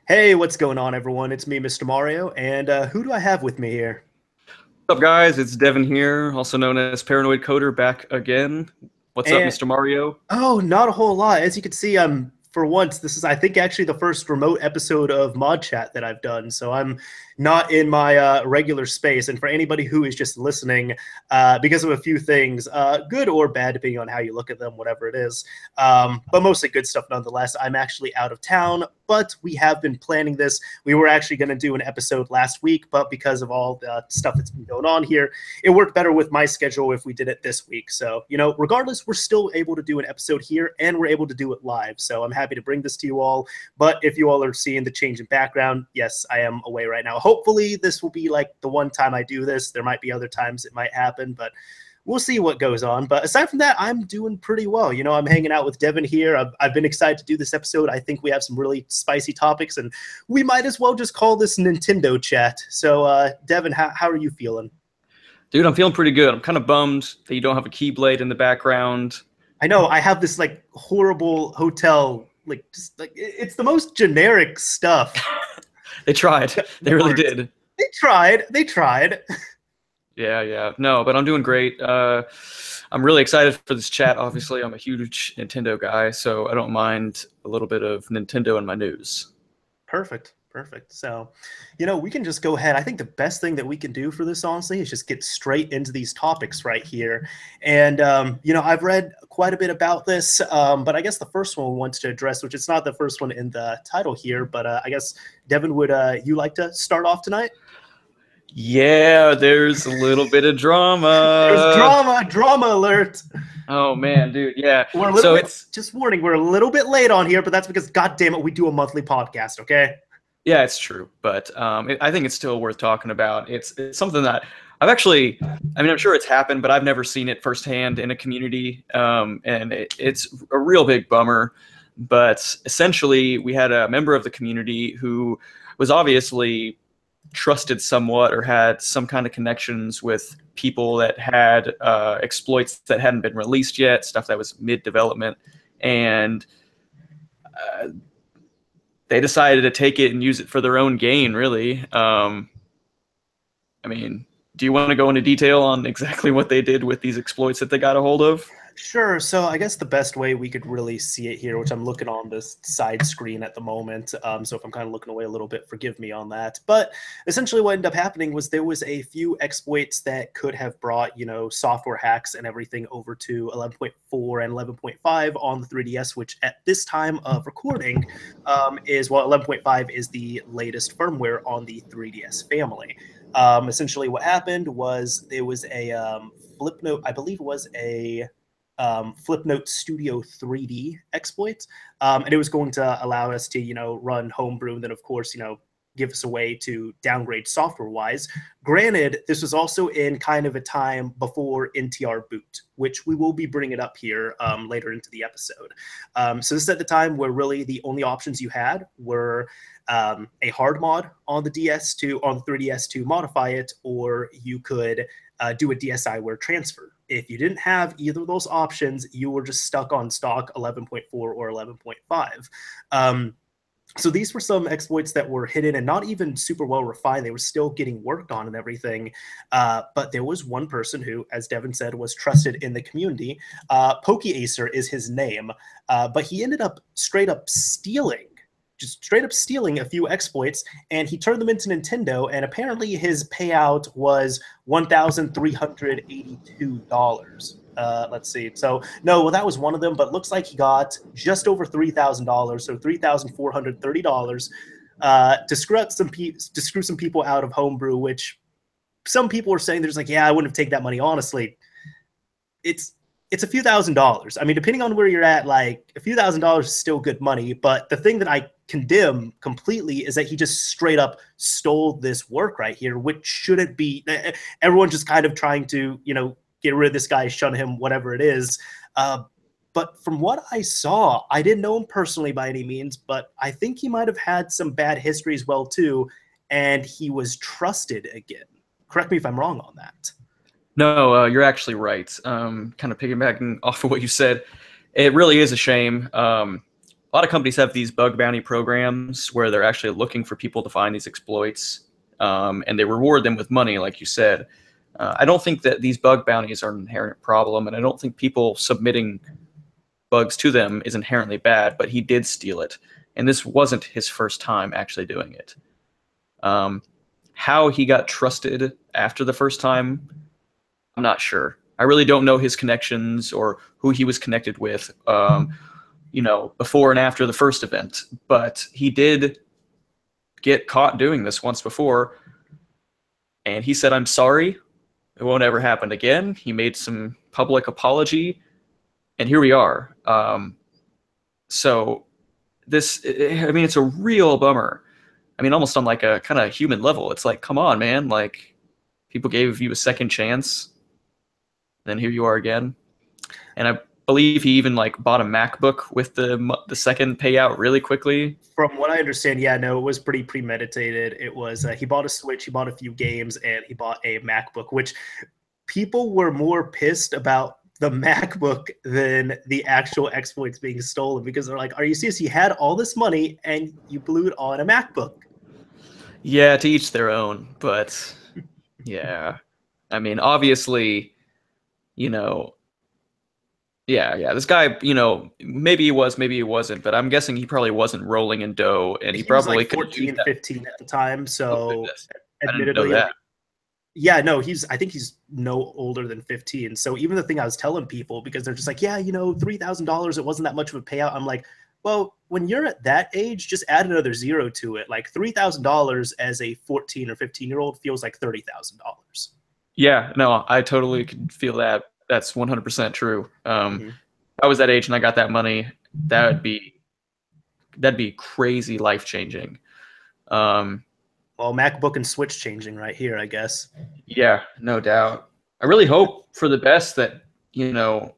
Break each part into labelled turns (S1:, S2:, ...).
S1: Hey, what's going on, everyone? It's me, Mr. Mario, and who do I have with me here?
S2: What's up, guys? It's Devin here, also known as Paranoid Coder, back again. What's up,
S1: And
S2: Mr. Mario?
S1: oh, not a whole lot. As you can see, for once, this is, I think, actually the first remote episode of ModChat that I've done. So I'm not in my regular space. And for anybody who is just listening, because of a few things, good or bad, depending on how you look at them, whatever it is, but mostly good stuff nonetheless, I'm actually out of town, but we have been planning this. We were actually going to do an episode last week, but because of all the stuff that's been going on here, it worked better with my schedule if we did it this week. So, regardless, we're still able to do an episode here and we're able to do it live. So I'm happy to bring this to you all. But if you all are seeing the change in background, yes, I am away right now. Hopefully this will be like the one time I do this. There might be other times it might happen, but we'll see what goes on. But aside from that, I'm doing pretty well. I'm hanging out with Devin here. I've been excited to do this episode. I think we have some really spicy topics, and we might as well just call this Nintendo chat. So, Devin, how are you feeling?
S2: Dude, I'm feeling pretty good. I'm kind of bummed that you don't have a Keyblade in the background.
S1: I know I have this like horrible hotel, like just like it's the most generic stuff.
S2: They tried. They really did.
S1: They tried. They tried.
S2: Yeah. No, but I'm doing great. I'm really excited for this chat. Obviously, I'm a huge Nintendo guy, so I don't mind a little bit of Nintendo in my news.
S1: Perfect. So, we can just go ahead. I think the best thing that we can do for this, honestly, is just get straight into these topics right here. And, I've read quite a bit about this, but I guess the first one we want to address, which it's not the first one in the title here, but I guess, Devin, would you like to start off tonight?
S2: Yeah, there's a little bit of drama.
S1: There's drama alert.
S2: Oh man, dude, yeah.
S1: It's just warning, we're a little bit late on here, but that's because, God damn it, we do a monthly podcast, okay?
S2: Yeah, it's true, but I think it's still worth talking about. It's something that I've actually, I'm sure it's happened, but I've never seen it firsthand in a community, and it's a real big bummer. But essentially, we had a member of the community who was obviously trusted somewhat or had some kind of connections with people that had exploits that hadn't been released yet, stuff that was mid-development, and they decided to take it and use it for their own gain, really. Do you want to go into detail on exactly what they did with these exploits that they got a hold of?
S1: Sure. So I guess the best way we could really see it here, which I'm looking on this side screen at the moment, so if I'm kind of looking away a little bit, forgive me on that. But essentially what ended up happening was there was a few exploits that could have brought, software hacks and everything over to 11.4 and 11.5 on the 3DS, which at this time of recording is, 11.5 is the latest firmware on the 3DS family. Essentially what happened was there was a Flipnote, I believe it was a Flipnote Studio 3D exploit, and it was going to allow us to, run Homebrew, and then of course, give us a way to downgrade software-wise. Granted, this was also in kind of a time before ntrboot, which we will be bringing up here later into the episode. So this is at the time where really the only options you had were a hard mod on the 3DS to modify it, or you could do a DSiWare transfer. If you didn't have either of those options, you were just stuck on stock 11.4 or 11.5. So these were some exploits that were hidden and not even super well refined. They were still getting worked on and everything. But there was one person who, as Devin said, was trusted in the community. PokeAcer is his name. But he ended up straight up stealing a few exploits, and he turned them into Nintendo, and apparently his payout was $1,382. Let's see. So, no, well, that was one of them, but looks like he got just over $3,000, so $3,430 to screw some people out of Homebrew, which some people are saying, there's like, yeah, I wouldn't have taken that money. Honestly, it's a few $1,000s. Depending on where you're at, like a few $1,000s is still good money. But the thing that I condemn completely is that he just straight up stole this work right here, which shouldn't be. Everyone just kind of trying to, get rid of this guy, shun him, whatever it is. But from what I saw, I didn't know him personally by any means, but I think he might have had some bad history as well, too. And he was trusted again. Correct me if I'm wrong on that.
S2: No, you're actually right. Kind of piggybacking off of what you said, it really is a shame. a lot of companies have these bug bounty programs where they're actually looking for people to find these exploits, and they reward them with money, like you said. I don't think that these bug bounties are an inherent problem, and I don't think people submitting bugs to them is inherently bad, but he did steal it, and this wasn't his first time actually doing it. How he got trusted after the first time, I'm not sure. I really don't know his connections or who he was connected with, before and after the first event, but he did get caught doing this once before, and he said, "I'm sorry. It won't ever happen again." He made some public apology, and here we are. So this, I mean, it's a real bummer. I mean, almost on like a kind of human level. It's like, come on, man. Like, people gave you a second chance, then here you are again. And I believe he even like bought a MacBook with the second payout really quickly.
S1: From what I understand, yeah, no, it was pretty premeditated. It was he bought a Switch, he bought a few games, and he bought a MacBook, which people were more pissed about the MacBook than the actual exploits being stolen, because they're like, are you serious? You had all this money and you blew it on a MacBook.
S2: Yeah, to each their own, but yeah. I mean, obviously, yeah, this guy, maybe he was, maybe he wasn't, but I'm guessing he probably wasn't rolling in dough, and he probably
S1: was like 14, 15 at the time, so admittedly,
S2: that.
S1: Yeah, no, I think he's no older than 15. So even the thing I was telling people, because they're just like, yeah, $3,000, it wasn't that much of a payout. I'm like, well, when you're at that age, just add another zero to it. Like $3,000 as a 14 or 15-year-old feels like $30,000.
S2: Yeah, no, I totally could feel that. That's 100% true. If I was that age and I got that money, that'd be crazy life-changing.
S1: Well, MacBook and Switch changing right here, I guess.
S2: Yeah, no doubt. I really hope for the best that, that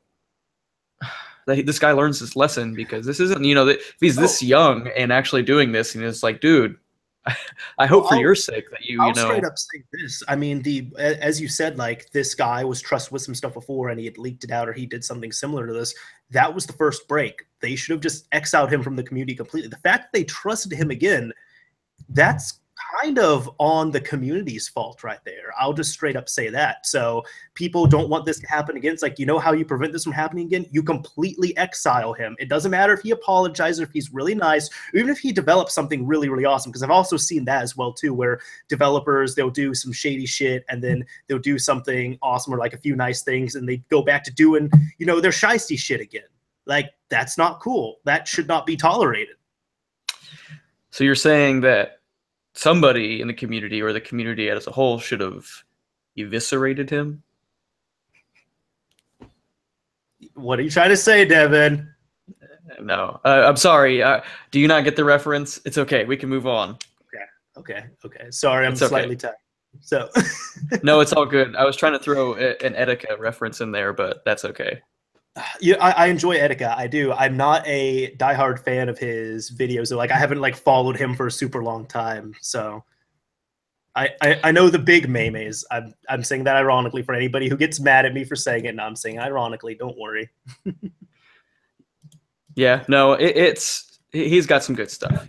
S2: this guy learns this lesson, because this isn't, if he's this young and actually doing this, and it's like, dude, I hope for your sake that
S1: I'll straight up say this. I mean, as you said, like, this guy was trusted with some stuff before and he had leaked it out, or he did something similar to this. That was the first break. They should have just exiled him from the community completely. The fact that they trusted him again, that's kind of on the community's fault right there. I'll just straight up say that. So people don't want this to happen again. It's like, how you prevent this from happening again? You completely exile him. It doesn't matter if he apologizes, or if he's really nice, or even if he develops something really, really awesome. Because I've also seen that as well too, where developers, they'll do some shady shit and then they'll do something awesome, or like a few nice things, and they go back to doing, their shiesty shit again. Like, that's not cool. That should not be tolerated.
S2: So you're saying that somebody in the community, or the community as a whole, should have eviscerated him?
S1: What are you trying to say, Devin?
S2: No, I'm sorry. Do you not get the reference? It's okay. We can move on.
S1: Okay. Sorry, I'm slightly tired. So
S2: no, it's all good. I was trying to throw an Etika reference in there, but that's okay.
S1: Yeah, I enjoy Etika. I do. I'm not a diehard fan of his videos. So, like, I haven't followed him for a super long time. So I know the big memes. I'm saying that ironically for anybody who gets mad at me for saying it. And I'm saying ironically. Don't worry.
S2: Yeah, no, he's got some good stuff.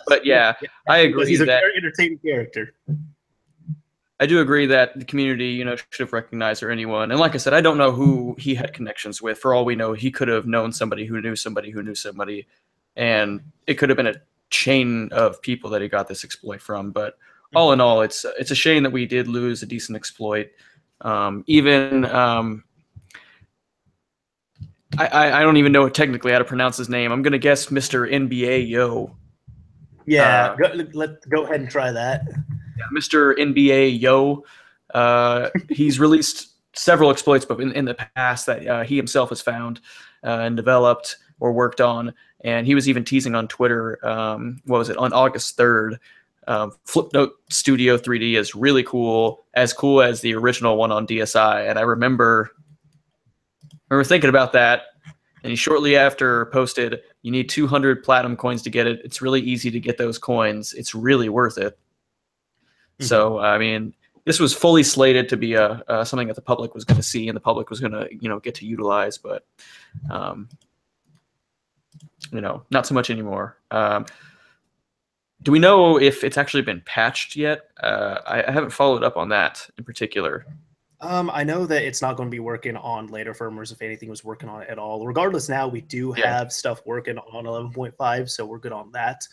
S2: But yeah, I agree.
S1: He's a very entertaining character.
S2: I do agree that the community, should have recognized, or anyone. And like I said, I don't know who he had connections with. For all we know, he could have known somebody who knew somebody who knew somebody, and it could have been a chain of people that he got this exploit from. But all in all, it's a shame that we did lose a decent exploit. I don't even know technically how to pronounce his name. I'm gonna guess Mr. NBA Yo.
S1: Yeah, go ahead and try that.
S2: Yeah, Mr. NBA Yo. He's released several exploits, but in the past that he himself has found and developed or worked on. And he was even teasing on Twitter, on August 3rd. Flipnote Studio 3D is really cool as the original one on DSi. And I remember thinking about that. And he shortly after posted, you need 200 platinum coins to get it. It's really easy to get those coins. It's really worth it. So, I mean, this was fully slated to be something that the public was going to see and the public was going to, get to utilize. But not so much anymore. Do we know if it's actually been patched yet? I haven't followed up on that in particular.
S1: I know that it's not going to be working on later firmwares if anything was working on it at all. Regardless, now we do have stuff working on 11.5, so we're good on that.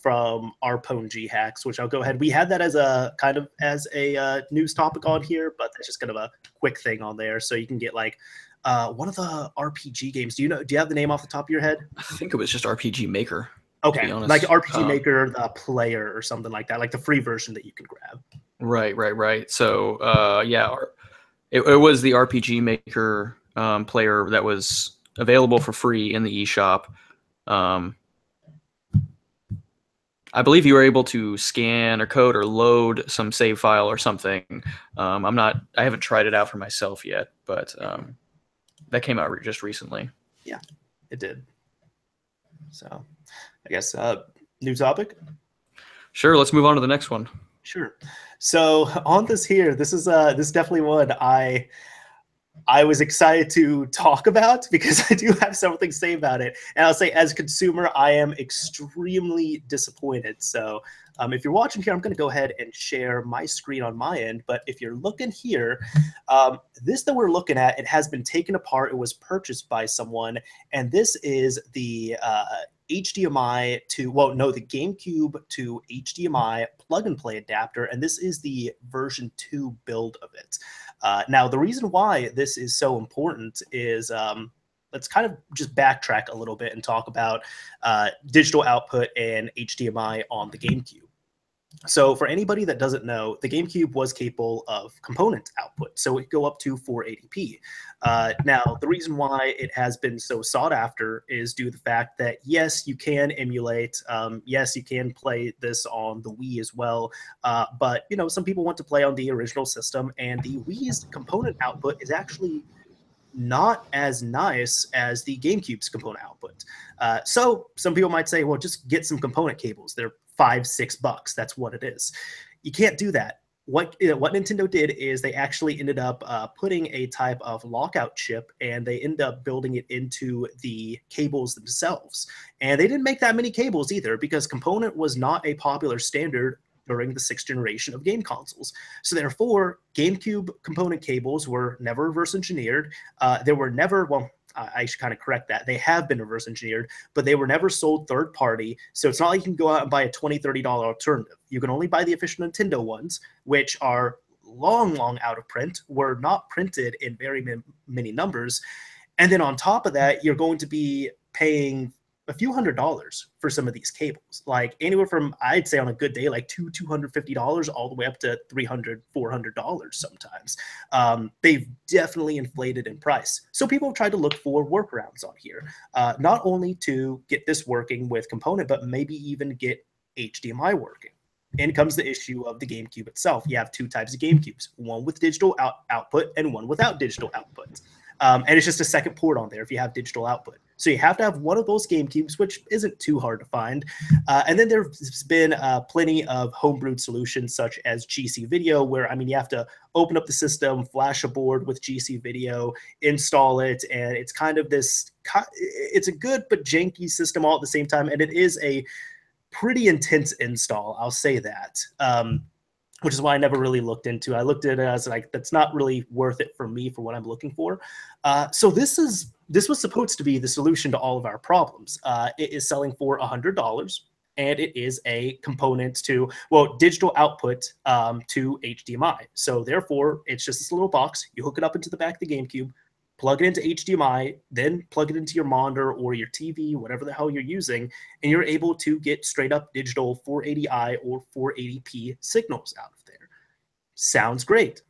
S1: From our Pwn GHacks, which I'll go ahead. We had that as a kind of as a news topic on here, but that's just kind of a quick thing on there. So you can get like one of the RPG games. Do you have the name off the top of your head?
S2: I think it was just RPG Maker.
S1: Okay, like RPG Maker, the player or something like that, like the free version that you can grab.
S2: Right. So yeah, it was the RPG Maker player that was available for free in the eShop. I believe you were able to scan or code or load some save file or something. I haven't tried it out for myself yet, but that came out just recently.
S1: Yeah, it did. So I guess new topic.
S2: Sure, let's move on to the next one.
S1: Sure. So on this here, this is definitely one I was excited to talk about because I do have several things to say about it. And I'll say as a consumer, I am extremely disappointed. So if you're watching here, I'm going to go ahead and share my screen on my end. But if you're looking here, this that we're looking at, it has been taken apart. It was purchased by someone. And this is the HDMI to, well, no, the GameCube to HDMI plug and play adapter. And this is the version 2 build of it. Now, the reason why this is so important is let's kind of just backtrack a little bit and talk about digital output and HDMI on the GameCube. So for anybody that doesn't know, the GameCube was capable of component output, so it could go up to 480p. Now, the reason why it has been so sought after is due to the fact that, yes, you can emulate, yes, you can play this on the Wii as well, but, some people want to play on the original system, and the Wii's component output is actually not as nice as the GameCube's component output. So some people might say, well, just get some component cables. They're $5-6. That's what it is. You can't do that. What Nintendo did is they actually ended up putting a type of lockout chip, and they ended up building it into the cables themselves. And they didn't make that many cables either, because component was not a popular standard during the 6th generation of game consoles. So therefore, GameCube component cables were never reverse engineered. There were never, well, I should kind of correct that. They have been reverse engineered, but they were never sold third party. So it's not like you can go out and buy a $20, $30 alternative. You can only buy the official Nintendo ones, which are long out of print, were not printed in very many numbers. And then on top of that, you're going to be paying a few $100s for some of these cables, like anywhere from, I'd say on a good day, like $250 all the way up to $300, $400 sometimes. They've definitely inflated in price. So people have tried to look for workarounds on here, not only to get this working with component, but maybe even get HDMI working. And comes the issue of the GameCube itself. You have two types of GameCubes, one with digital output and one without digital output. And it's just a second port on there if you have digital output. So you have to have one of those GameCubes, which isn't too hard to find. And then there's been plenty of homebrewed solutions such as GC Video, where, I mean, you have to open up the system, flash a board with GC Video, install it, and it's kind of this, it's a good but janky system all at the same time, and it is a pretty intense install, I'll say that. Which is why I never really looked into it. I looked at it as like, that's not really worth it for me for what I'm looking for. So this was supposed to be the solution to all of our problems. It is selling for $100, and it is a component to, well, digital output to HDMI. So therefore, it's just this little box. You hook it up into the back of the GameCube, plug it into HDMI, then plug it into your monitor or your TV, whatever the hell you're using, and you're able to get straight up digital 480i or 480p signals out of there. Sounds great.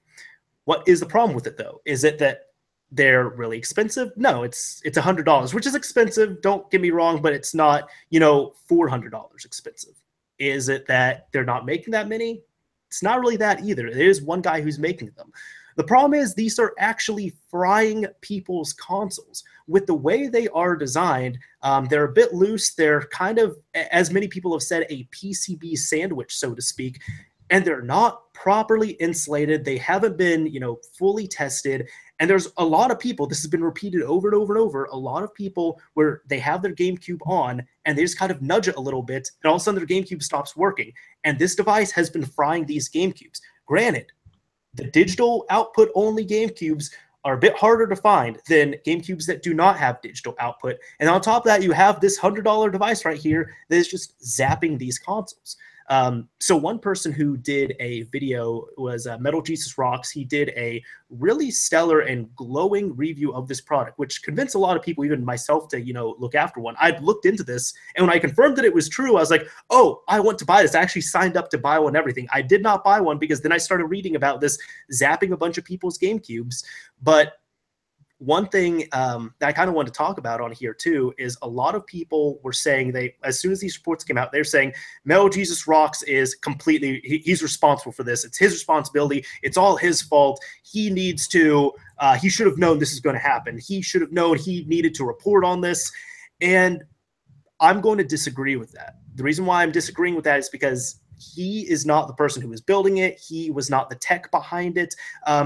S1: What is the problem with it, though? Is it that they're really expensive? No, it's $100, which is expensive. Don't get me wrong, but it's not, $400 expensive. Is it that they're not making that many? It's not really that either. There is one guy who's making them. The problem is these are actually frying people's consoles. With the way they are designed, they're a bit loose. They're kind of, as many people have said, a PCB sandwich, so to speak, and they're not properly insulated. They haven't been, fully tested, And there's a lot of people, this has been repeated over and over and over, a lot of people where they have their GameCube on and they just kind of nudge it a little bit, and all of a sudden their GameCube stops working. And this device has been frying these GameCubes. Granted, the digital output only GameCubes are a bit harder to find than GameCubes that do not have digital output. And on top of that, you have this $100 device right here that is just zapping these consoles. So one person who did a video was Metal Jesus Rocks. He did a really stellar and glowing review of this product, which convinced a lot of people, even myself, to, look after one. I'd looked into this, and when I confirmed that it was true, I was like, oh, I want to buy this. I actually signed up to buy one and everything. I did not buy one because then I started reading about this zapping a bunch of people's GameCubes. But one thing that I kind of want to talk about on here too is a lot of people were saying as soon as these reports came out, they're saying Metal Jesus Rocks is completely, he's responsible for this. It's his responsibility. It's all his fault. He needs to, he should have known this is going to happen. He should have known he needed to report on this. And I'm going to disagree with that. The reason why I'm disagreeing with that is because he is not the person who is building it. He was not the tech behind it.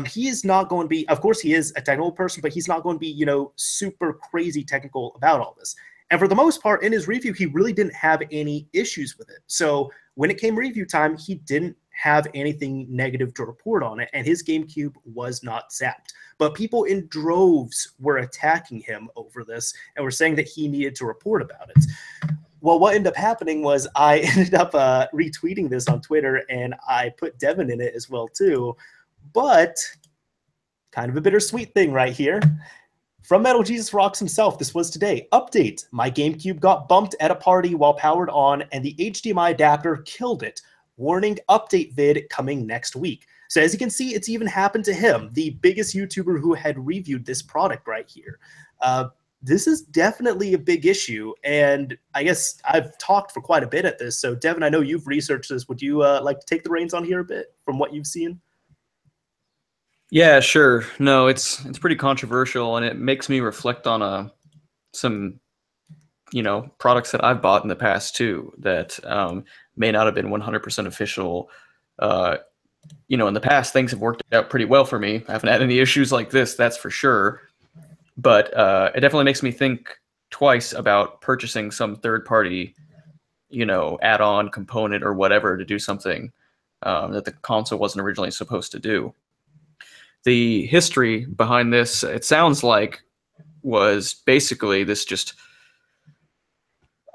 S1: He is not going to be, of course he is a technical person, but he's not going to be, super crazy technical about all this. And for the most part, in his review, he really didn't have any issues with it. So when it came review time, he didn't have anything negative to report on it, and his GameCube was not zapped. But people in droves were attacking him over this and were saying that he needed to report about it. Well, what ended up happening was I ended up retweeting this on Twitter, and I put Devin in it as well too. But kind of a bittersweet thing right here. From Metal Jesus Rocks himself, this was today. Update: my GameCube got bumped at a party while powered on, and the HDMI adapter killed it. Warning, update vid coming next week. So as you can see, it's even happened to him, the biggest YouTuber who had reviewed this product right here. This is definitely a big issue, and I guess I've talked for quite a bit at this. So, Devin, I know you've researched this. Would you like to take the reins on here a bit from what you've seen?
S2: Yeah, sure. No, it's pretty controversial, and it makes me reflect on some products that I've bought in the past too that may not have been 100% official. In the past, things have worked out pretty well for me. I haven't had any issues like this, that's for sure. But it definitely makes me think twice about purchasing some third-party, add-on component or whatever to do something that the console wasn't originally supposed to do. The history behind this, it sounds like, was basically this just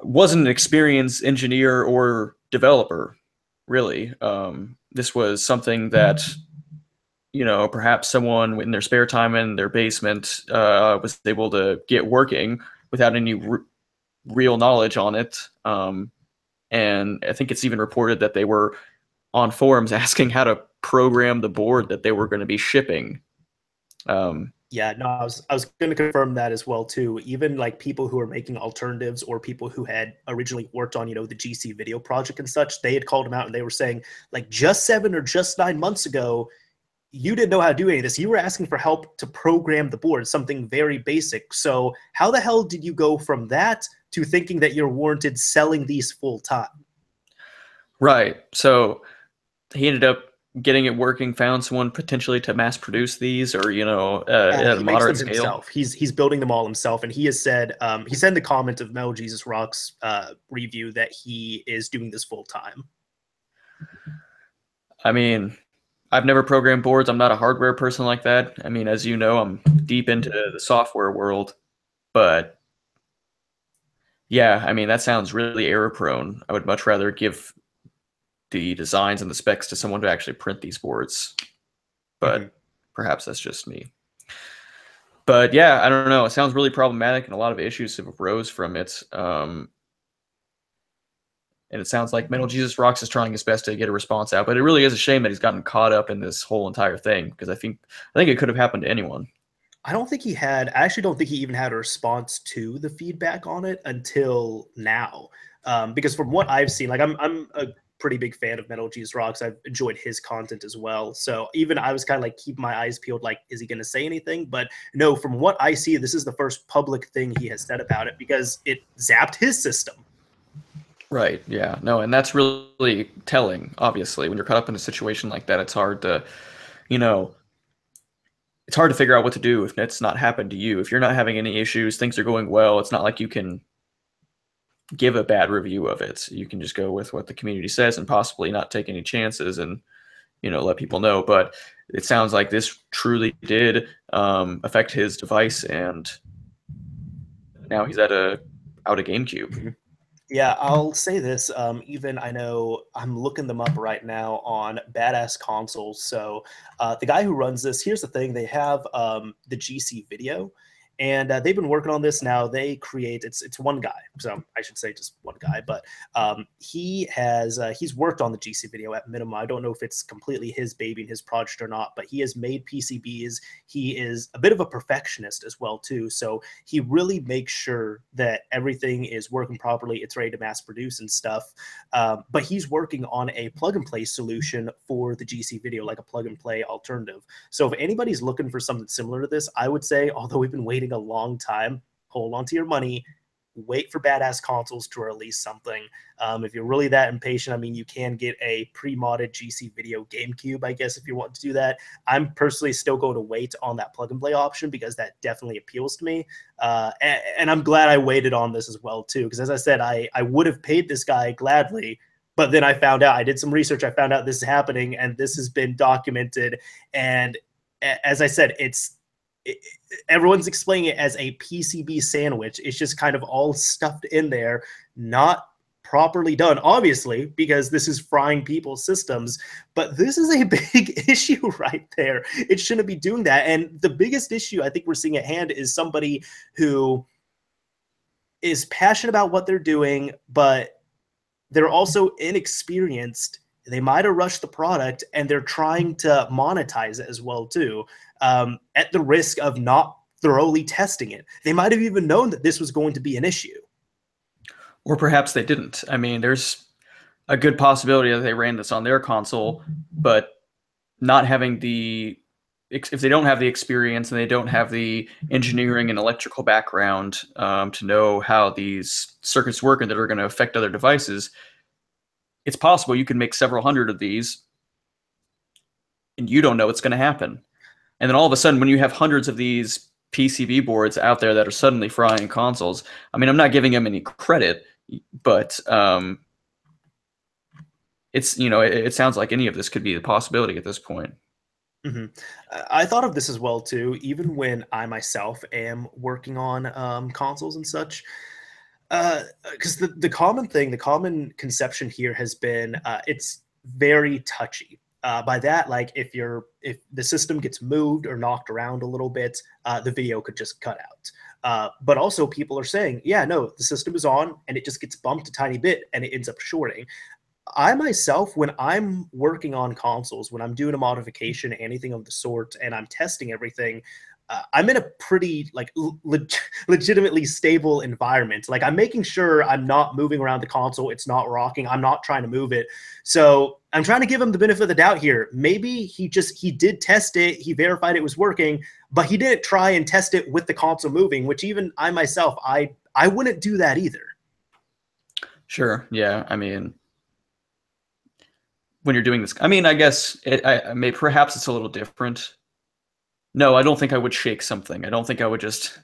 S2: wasn't an experienced engineer or developer, really. This was something that perhaps someone in their spare time in their basement was able to get working without any real knowledge on it. And I think it's even reported that they were on forums asking how to program the board that they were going to be shipping.
S1: Yeah, no, I was going to confirm that as well too. Even like people who are making alternatives or people who had originally worked on, the GC video project and such, they had called them out and they were saying, like, just 7 or just 9 months ago, you didn't know how to do any of this. You were asking for help to program the board, something very basic. So how the hell did you go from that to thinking that you're warranted selling these full time?
S2: Right. So he ended up getting it working, found someone potentially to mass produce these, or at a moderate scale.
S1: Himself. He's building them all himself, and he has said he said in the comment of Metal Jesus Rocks review that he is doing this full time.
S2: I mean, I've never programmed boards. I'm not a hardware person like that. I mean, as you know, I'm deep into the software world, but yeah, I mean, that sounds really error prone. I would much rather give the designs and the specs to someone to actually print these boards, but perhaps that's just me. But yeah, I don't know. It sounds really problematic, and a lot of issues have arose from it. And it sounds like Metal Jesus Rocks is trying his best to get a response out, but it really is a shame that he's gotten caught up in this whole entire thing, because I think it could have happened to anyone.
S1: I actually don't think he even had a response to the feedback on it until now. Because from what I've seen, like I'm a pretty big fan of Metal Jesus Rocks. I've enjoyed his content as well. So even I was kind of like keeping my eyes peeled, like, is he going to say anything? But no, from what I see, this is the first public thing he has said about it, because it zapped his system.
S2: Right. Yeah. No, and that's really telling. Obviously, when you're caught up in a situation like that, it's hard to, it's it's hard to figure out what to do if it's not happened to you. If you're not having any issues, things are going well, it's not like you can give a bad review of it. You can just go with what the community says and possibly not take any chances and, you know, let people know. But it sounds like this truly did affect his device, and now he's out of GameCube.
S1: Yeah, I'll say this. Even I know I'm looking them up right now on Badass Consoles. So the guy who runs this, here's the thing: they have the GC video, and they've been working on this now. They create it's one guy, so I should say just one guy, but he's worked on the GC video at minimum. I don't know if it's completely his baby and his project or not, but he has made PCBs. He is a bit of a perfectionist as well too, so he really makes sure that everything is working properly, it's ready to mass produce and stuff. But he's working on a plug and play solution for the GC video, like a plug and play alternative. So if anybody's looking for something similar to this, I would say, although we've been waiting a long time, hold on to your money, wait for Badass Consoles to release something. If you're really that impatient, I mean, you can get a pre-modded GC video GameCube, I guess, if you want to do that. I'm personally still going to wait on that plug and play option because that definitely appeals to me. And I'm glad I waited on this as well too, because as I said, I would have paid this guy gladly, but then I found out, I did some research, I found out this is happening, and this has been documented. And as I said, everyone's explaining it as a PCB sandwich. It's just kind of all stuffed in there, not properly done, obviously, because this is frying people's systems. But this is a big issue right there. It shouldn't be doing that. And the biggest issue I think we're seeing at hand is somebody who is passionate about what they're doing, but they're also inexperienced. They might have rushed the product, and they're trying to monetize it as well too, at the risk of not thoroughly testing it. They might have even known that this was going to be an issue.
S2: Or perhaps they didn't. I mean, there's a good possibility that they ran this on their console, but not having if they don't have the experience and they don't have the engineering and electrical background to know how these circuits work and that are going to affect other devices, it's possible you can make several hundred of these and you don't know what's going to happen. And then all of a sudden, when you have hundreds of these PCB boards out there that are suddenly frying consoles, I mean, I'm not giving them any credit, but it's, you know, it sounds like any of this could be a possibility at this point.
S1: Mm-hmm. I thought of this as well too, even when I myself am working on consoles and such, because the common conception here has been it's very touchy. By that, like if the system gets moved or knocked around a little bit, the video could just cut out. But also people are saying, yeah, no, the system is on and it just gets bumped a tiny bit and it ends up shorting. I myself, when I'm working on consoles, when I'm doing a modification, anything of the sort, and I'm testing everything, I'm in a pretty like legitimately stable environment. Like I'm making sure I'm not moving around the console. It's not rocking. I'm not trying to move it. So I'm trying to give him the benefit of the doubt here. Maybe he did test it. He verified it was working, but he didn't try and test it with the console moving, which even I myself, I wouldn't do that either.
S2: Sure. Yeah. I mean, when you're doing this, I mean, I guess perhaps it's a little different. No, I don't think I would shake something. I don't think I would just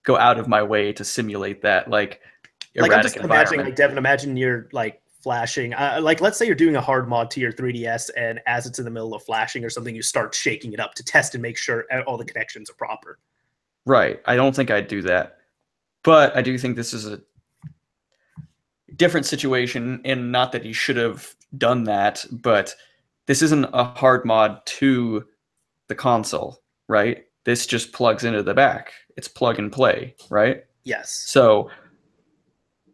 S2: go out of my way to simulate that like erratic
S1: I'm just
S2: environment.
S1: imagining, like Devin, imagine you're like flashing, like let's say you're doing a hard mod to your 3DS, and as it's in the middle of flashing or something, you start shaking it up to test and make sure all the connections are proper.
S2: Right. I don't think I'd do that, but I do think this is a different situation, and not that he should have done that, but this isn't a hard mod to the console, right? This just plugs into the back. It's plug and play, right?
S1: Yes.
S2: So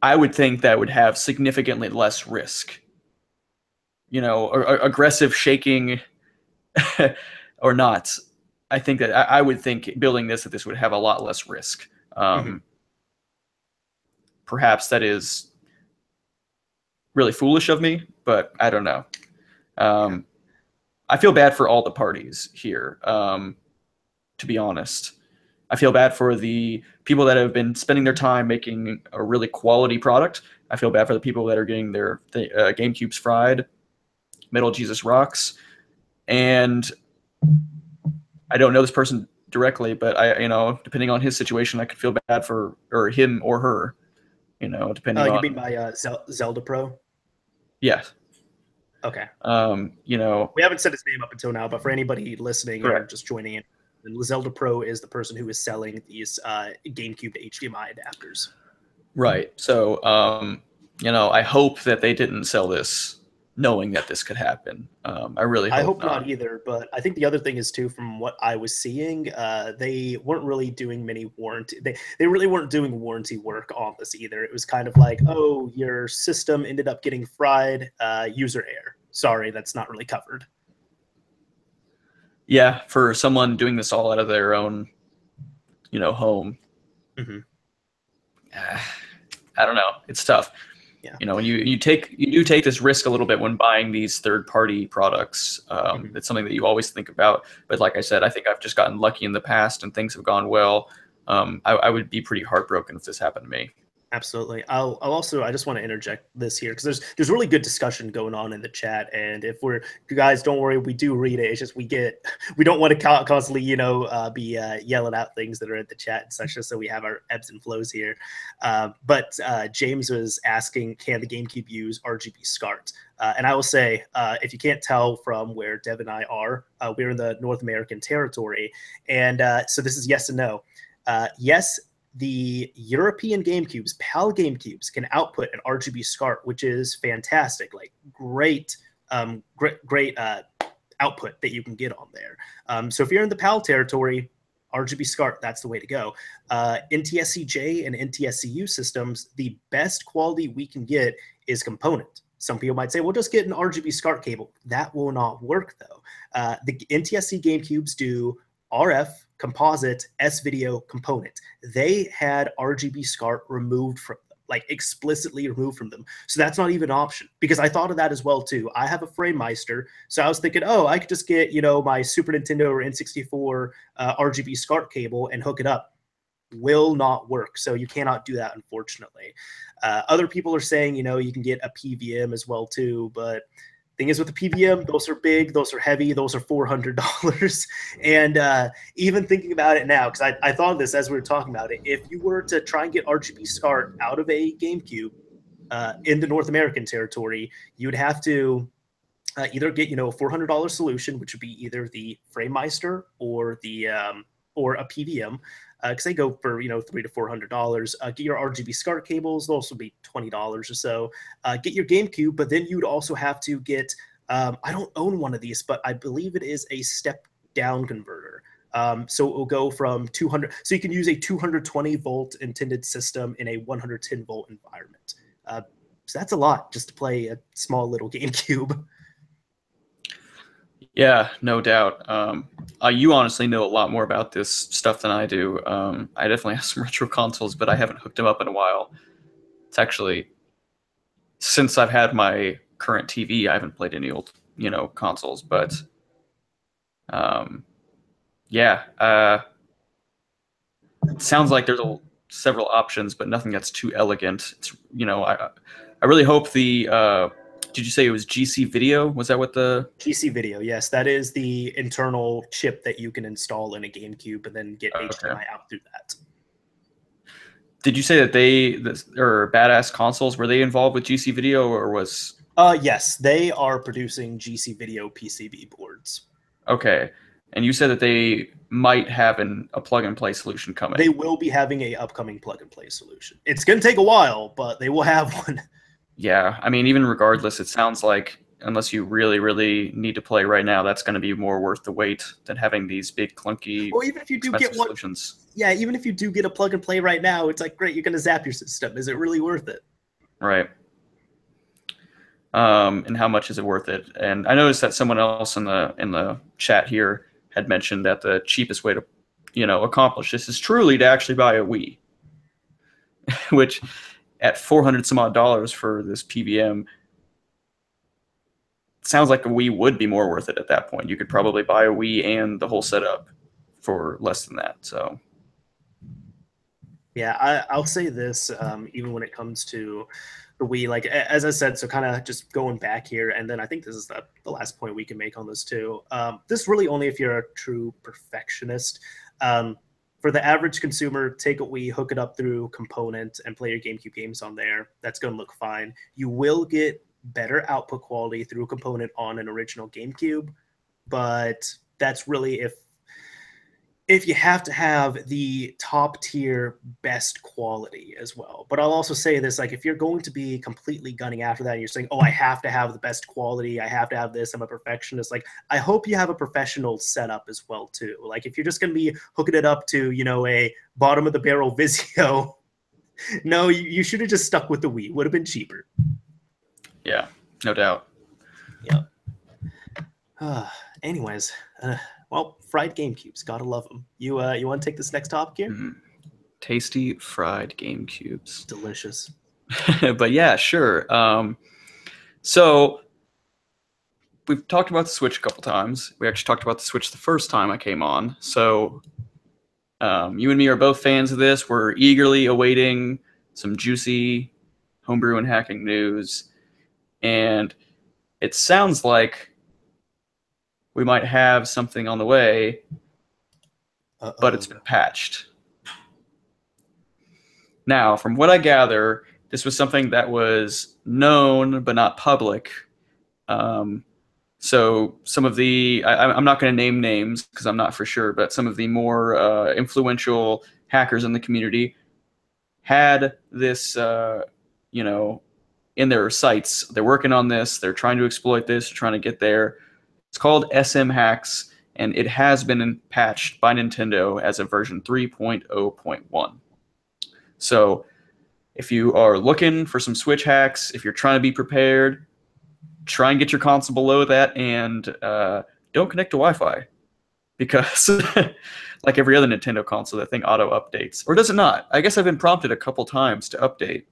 S2: I would think that would have significantly less risk. You know, or aggressive shaking or not. I think that I would think building this, that this would have a lot less risk. Perhaps that is really foolish of me, but I don't know. I feel bad for all the parties here, to be honest. I feel bad for the people that have been spending their time making a really quality product. I feel bad for the people that are getting their GameCubes fried. Metal Jesus rocks. And I don't know this person directly, but depending on his situation, I could feel bad for or him or her, depending
S1: You
S2: on.
S1: mean by Zelda Pro?
S2: Yeah.
S1: Okay.
S2: You know,
S1: We haven't said his name up until now, but for anybody listening or
S2: correct.
S1: just joining in, Zelda Pro is the person who is selling these GameCube HDMI adapters.
S2: Right. So, I hope that they didn't sell this knowing that this could happen. I really
S1: I
S2: hope
S1: hope not
S2: not.
S1: either, but I think the other thing is too, from what I was seeing, they weren't really doing many warranty. They really weren't doing warranty work on this either. It was kind of like, oh, your system ended up getting fried, user error. Sorry, that's not really covered.
S2: Yeah, for someone doing this all out of their own, home.
S1: Mm-hmm.
S2: I don't know. It's tough.
S1: Yeah.
S2: When you do take this risk a little bit when buying these third party products.
S1: Mm-hmm.
S2: It's something that you always think about. But like I said, I think I've just gotten lucky in the past and things have gone well. I would be pretty heartbroken if this happened to me.
S1: Absolutely. I'll also, I just want to interject this here because there's really good discussion going on in the chat, and if you guys don't worry, we do read it. It's just we don't want to constantly be yelling out things that are in the chat and such, just so we have our ebbs and flows here. But James was asking, can the GameCube use RGB SCART? And I will say, if you can't tell from where Dev and I are, we're in the North American territory, and so this is yes and no. Yes. The European GameCubes, PAL GameCubes, can output an RGB SCART, which is fantastic, like great output that you can get on there. So if you're in the PAL territory, RGB SCART, that's the way to go. NTSC-J and NTSC-U systems, the best quality we can get is component. Some people might say, well, just get an RGB SCART cable. That will not work, though. The NTSC GameCubes do RF, composite, S-video component. They had RGB SCART removed from them, like explicitly removed from them. So that's not even an option, because I thought of that as well too. I have a FrameMeister, so I was thinking, oh, I could just get, my Super Nintendo or N64 RGB SCART cable and hook it up. Will not work. So you cannot do that, unfortunately. Other people are saying, you can get a PVM as well too, but thing is with the PVM, those are big, those are heavy, those are $400. And even thinking about it now, because I thought of this as we were talking about it, if you were to try and get RGB SCART out of a GameCube in the North American territory, you'd have to either get, a $400 solution, which would be either the FrameMeister or the or a PVM, because they go for $300 to $400. Get your RGB SCART cables; they'll also be $20 or so. Get your GameCube, but then you'd also have to get. I don't own one of these, but I believe it is a step down converter. So it will go from 200. So you can use a 220 volt intended system in a 110 volt environment. So that's a lot just to play a small little GameCube.
S2: Yeah, no doubt. You honestly know a lot more about this stuff than I do. I definitely have some retro consoles, but I haven't hooked them up in a while. It's actually, since I've had my current TV, I haven't played any old, consoles. But yeah, it sounds like there's several options, but nothing that's too elegant. It's, I really hope the. Did you say it was GC Video? Was that what the
S1: GC Video? Yes, that is the internal chip that you can install in a GameCube and then get HDMI out through that.
S2: Did you say that or Badass Consoles, were they involved with GC Video, or was?
S1: Yes, they are producing GC Video PCB boards.
S2: Okay, and you said that they might have a plug-and-play solution coming.
S1: They will be having a upcoming plug-and-play solution. It's going to take a while, but they will have one.
S2: Yeah, I mean, even regardless, it sounds like unless you really, really need to play right now, that's going to be more worth the wait than having these big, clunky,
S1: or even if you do get one,
S2: solutions.
S1: Yeah, even if you do get a plug-and-play right now, it's like, great, you're going to zap your system. Is it really worth it?
S2: Right. And how much is it worth it? And I noticed that someone else in the chat here had mentioned that the cheapest way to, accomplish this is truly to actually buy a Wii, which at $400 some odd for this PVM, sounds like a Wii would be more worth it at that point. You could probably buy a Wii and the whole setup for less than that. So,
S1: yeah, I'll say this: even when it comes to the Wii, like as I said, so kind of just going back here, and then I think this is the last point we can make on this too. This really only if you're a true perfectionist. For the average consumer, take a Wii, hook it up through Component, and play your GameCube games on there. That's going to look fine. You will get better output quality through a Component on an original GameCube, but that's really if you have to have the top tier best quality as well. But I'll also say this, like if you're going to be completely gunning after that and you're saying, oh, I have to have the best quality, I have to have this, I'm a perfectionist, like I hope you have a professional setup as well too. Like if you're just going to be hooking it up to, you know, a bottom of the barrel Vizio, no, you should have just stuck with the Wii. Would have been cheaper.
S2: Yeah, no doubt.
S1: Yeah. Anyways, well, fried GameCubes, gotta love them. You want to take this next topic here?
S2: Mm. Tasty fried GameCubes.
S1: Delicious.
S2: But yeah, sure. So we've talked about the Switch a couple times. We actually talked about the Switch the first time I came on. So you and me are both fans of this. We're eagerly awaiting some juicy homebrew and hacking news. And it sounds like we might have something on the way, but it's been patched. Now, from what I gather, this was something that was known but not public. So some of the, I'm not going to name names because I'm not for sure, but some of the more influential hackers in the community had this, you know, in their sites. They're working on this. They're trying to exploit this, trying to get there. It's called smhax, and it has been patched by Nintendo as a version 3.0.1. So if you are looking for some Switch hacks, if you're trying to be prepared, try and get your console below that, and don't connect to Wi-Fi. Because like every other Nintendo console, that thing auto-updates. Or does it not? I guess I've been prompted a couple times to update.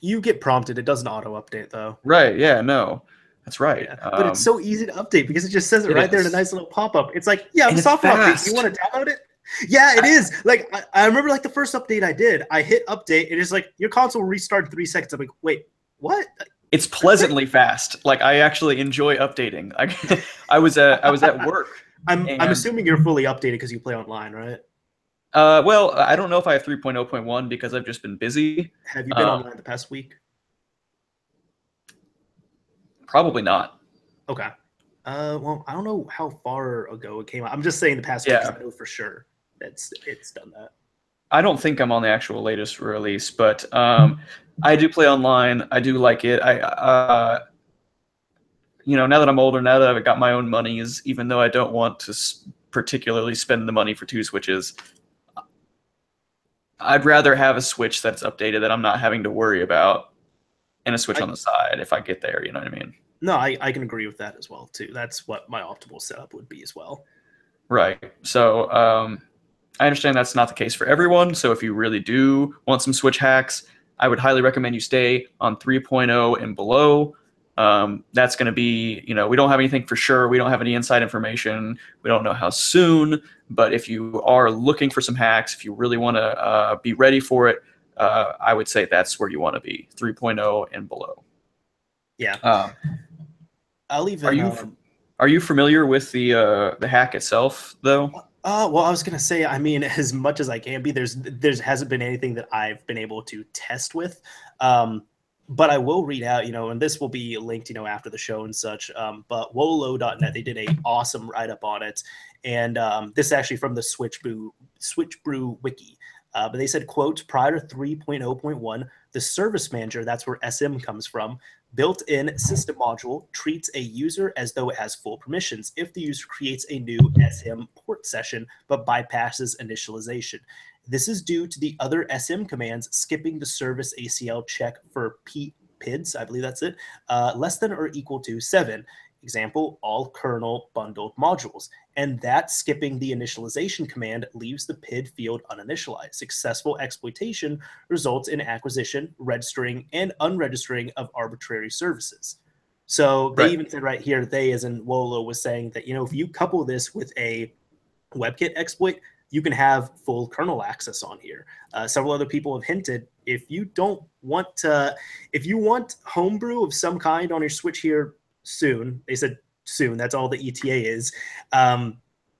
S1: You get prompted. It doesn't auto-update, though.
S2: Right, yeah, no. That's right.
S1: Yeah. But it's so easy to update because it just says it right there in a nice little pop-up. It's like, yeah, the software update. You want to download it? Yeah, it is. Like, I remember like the first update I did, I hit update. It is like, your console will restart in 3 seconds. I'm like, wait, what?
S2: It's pleasantly fast. Like, I actually enjoy updating. I was at work.
S1: I'm assuming you're fully updated because you play online, right?
S2: Well, I don't know if I have 3.0.1 because I've just been busy.
S1: Have you been online the past week?
S2: Probably not.
S1: Okay. Well, I don't know how far ago it came out. I'm just saying the past week because I know for sure it's done that.
S2: I don't think I'm on the actual latest release, but I do play online. I do like it. You know, now that I'm older, now that I've got my own monies, even though I don't want to particularly spend the money for 2 Switches, I'd rather have a Switch that's updated that I'm not having to worry about, and a Switch on the side if I get there, you know what I mean?
S1: No, I can agree with that as well, too. That's what my optimal setup would be as well.
S2: Right. So I understand that's not the case for everyone, so if you really do want some Switch hacks, I would highly recommend you stay on 3.0 and below. That's going to be, you know, we don't have anything for sure. We don't have any inside information. We don't know how soon, but if you are looking for some hacks, if you really want to be ready for it, I would say that's where you want to be, 3.0 and below.
S1: Yeah. I'll even.
S2: Are you familiar with the hack itself, though?
S1: Well, I was gonna say, I mean, as much as I can be, there hasn't been anything that I've been able to test with, but I will read out, you know, and this will be linked, you know, after the show and such. But Wolo.net, they did a awesome write up on it, and this is actually from the Switch Brew Wiki. But they said, quote, prior to 3.0.1, the service manager, that's where SM comes from, built-in system module treats a user as though it has full permissions if the user creates a new SM port session but bypasses initialization. This is due to the other SM commands skipping the service ACL check for PIDs, I believe that's it, less than or equal to 7. Example, all kernel bundled modules. And that skipping the initialization command leaves the PID field uninitialized. Successful exploitation results in acquisition, registering, and unregistering of arbitrary services. So they even said right here, they as in Wolo was saying that, you know, if you couple this with a WebKit exploit, you can have full kernel access on here. Several other people have hinted, if you want Homebrew of some kind on your Switch here soon, they said soon, that's all the ETA is,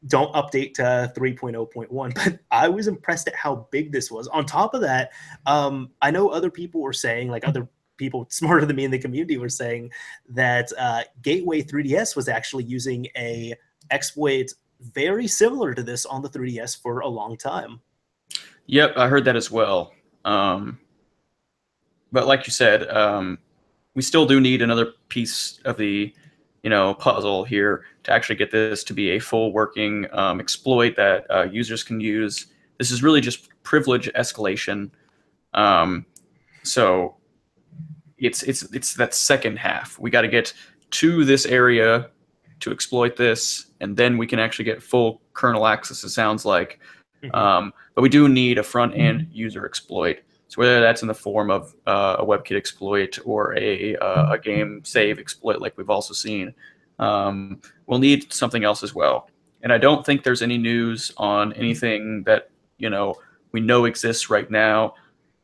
S1: don't update to 3.0.1. But I was impressed at how big this was. On top of that, I know other people were saying, like other people smarter than me in the community were saying that Gateway 3DS was actually using a exploit very similar to this on the 3DS for a long time.
S2: Yep, I heard that as well. But like you said, we still do need another piece of the puzzle here to actually get this to be a full working exploit that users can use. This is really just privilege escalation. So it's that second half. We got to get to this area to exploit this, and then we can actually get full kernel access, it sounds like. But we do need a front-end user exploit. So whether that's in the form of a WebKit exploit or a game save exploit like we've also seen, we'll need something else as well. And I don't think there's any news on anything that we know exists right now.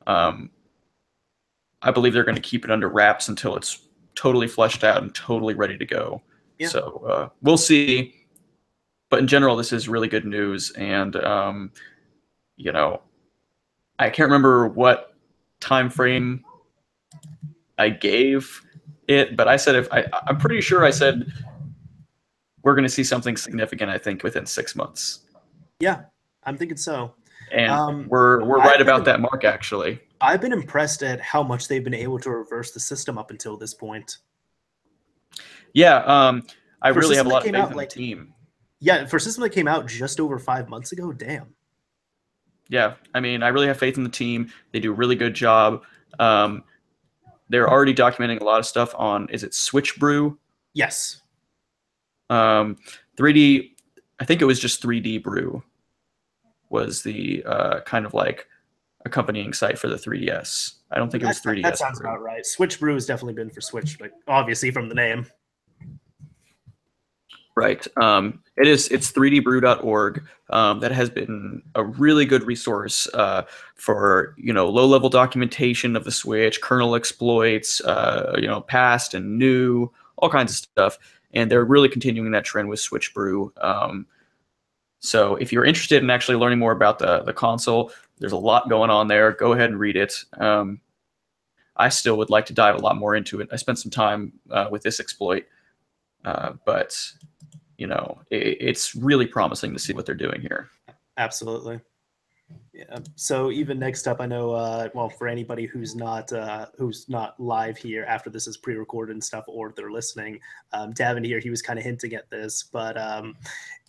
S2: I believe they're going to keep it under wraps until it's totally fleshed out and totally ready to go. Yeah. So we'll see. But in general, this is really good news. And, I can't remember what time frame I gave it, but I said I'm pretty sure I said we're going to see something significant, I think, within 6 months.
S1: Yeah, I'm thinking so.
S2: And we're right about that mark, actually.
S1: I've been impressed at how much they've been able to reverse the system up until this point.
S2: Yeah, I really have a lot of faith in the team.
S1: Yeah, for a system that came out just over 5 months ago, damn.
S2: Yeah, I mean, I really have faith in the team. They do a really good job. They're already documenting a lot of stuff on, is it Switch Brew?
S1: Yes.
S2: 3D, I think it was just 3D Brew was the kind of like accompanying site for the 3DS. I don't think it was 3DS.
S1: That sounds about right. Switch Brew has definitely been for Switch, but obviously from the name.
S2: Right. It's 3dbrew.org. That has been a really good resource for low-level documentation of the Switch, kernel exploits, past and new, all kinds of stuff. And they're really continuing that trend with Switch Brew. So if you're interested in actually learning more about the console, there's a lot going on there. Go ahead and read it. I still would like to dive a lot more into it. I spent some time with this exploit, but it's really promising to see what they're doing here. Absolutely.
S1: Yeah. So even next up, I know, well, for anybody who's not live here after this is pre-recorded and stuff, or they're listening, Davin here, he was kind of hinting at this, but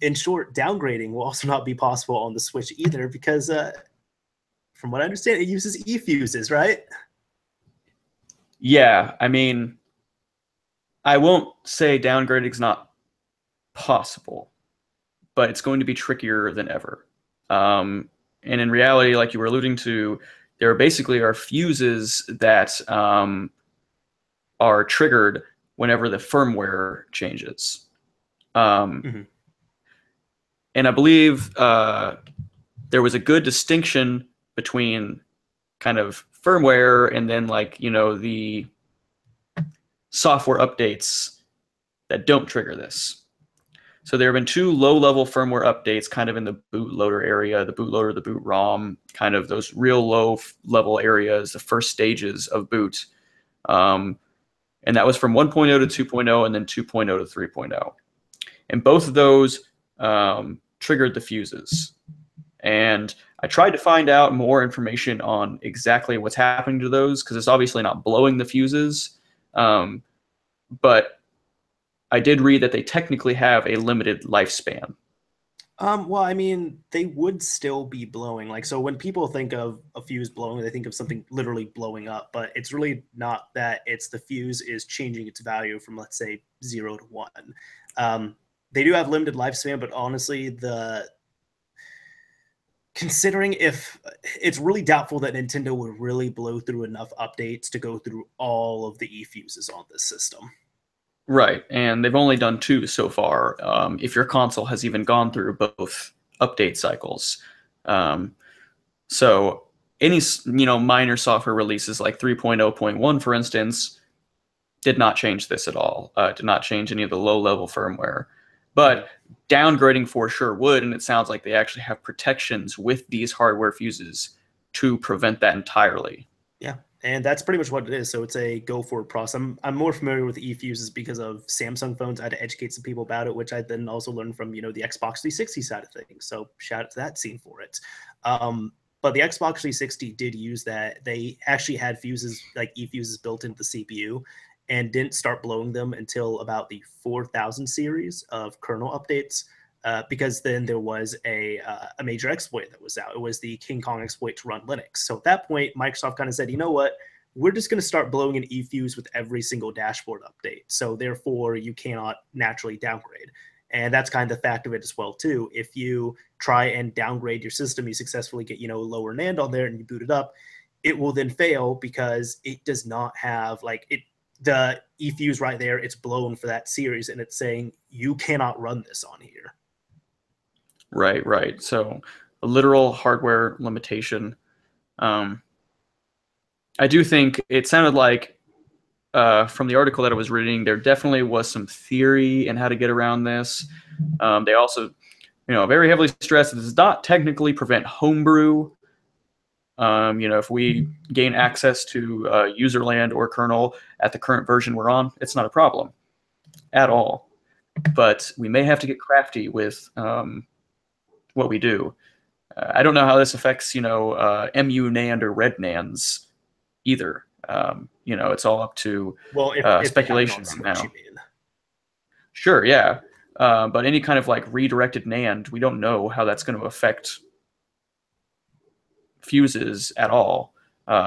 S1: in short, downgrading will also not be possible on the Switch either, because from what I understand, it uses eFuses, right?
S2: Yeah. I mean, I won't say downgrading is not possible, but it's going to be trickier than ever. And in reality, like you were alluding to, there basically are fuses that are triggered whenever the firmware changes. And I believe there was a good distinction between kind of firmware and then the software updates that don't trigger this. So there have been 2 low-level firmware updates kind of in the bootloader area, the bootloader, the boot ROM, kind of those real low-level areas, the first stages of boot. And that was from 1.0 to 2.0 and then 2.0 to 3.0. And both of those triggered the fuses. And I tried to find out more information on exactly what's happening to those, because it's obviously not blowing the fuses. But I did read that they technically have a limited lifespan.
S1: Well, I mean, they would still be blowing. So when people think of a fuse blowing, they think of something literally blowing up, but it's really not that. It's the fuse is changing its value from, let's say, 0 to 1. They do have limited lifespan, but honestly, considering if it's really doubtful that Nintendo would really blow through enough updates to go through all of the eFuses on this system.
S2: Right, and they've only done 2 so far. If your console has even gone through both update cycles. So any minor software releases like 3.0.1, for instance, did not change this at all. Did not change any of the low-level firmware. But downgrading for sure would, and it sounds like they actually have protections with these hardware fuses to prevent that entirely.
S1: Yeah, and that's pretty much what it is. So it's a go-forward process. I'm more familiar with eFuses because of Samsung phones. I had to educate some people about it, which I then also learned from, the Xbox 360 side of things. So shout out to that scene for it. But the Xbox 360 did use that. They actually had fuses, like eFuses, built into the CPU, and didn't start blowing them until about the 4000 series of kernel updates. Because then there was a major exploit that was out. It was the King Kong exploit to run Linux. So at that point, Microsoft kind of said, you know what? We're just going to start blowing an eFuse with every single dashboard update. So therefore, you cannot naturally downgrade. And that's kind of the fact of it as well, too. If you try and downgrade your system, you successfully get, lower NAND on there and you boot it up, it will then fail because it does not have, the eFuse right there, it's blown for that series, and it's saying you cannot run this on here.
S2: Right. So a literal hardware limitation. I do think it sounded like from the article that I was reading, there definitely was some theory in how to get around this. They also, very heavily stressed that this does not technically prevent homebrew. If we gain access to user land or kernel at the current version we're on, it's not a problem at all. But we may have to get crafty with what we do. I don't know how this affects, MU NAND or red NANDs either. It's all up to speculation now. Sure, yeah. But any kind of redirected NAND, we don't know how that's going to affect fuses at all.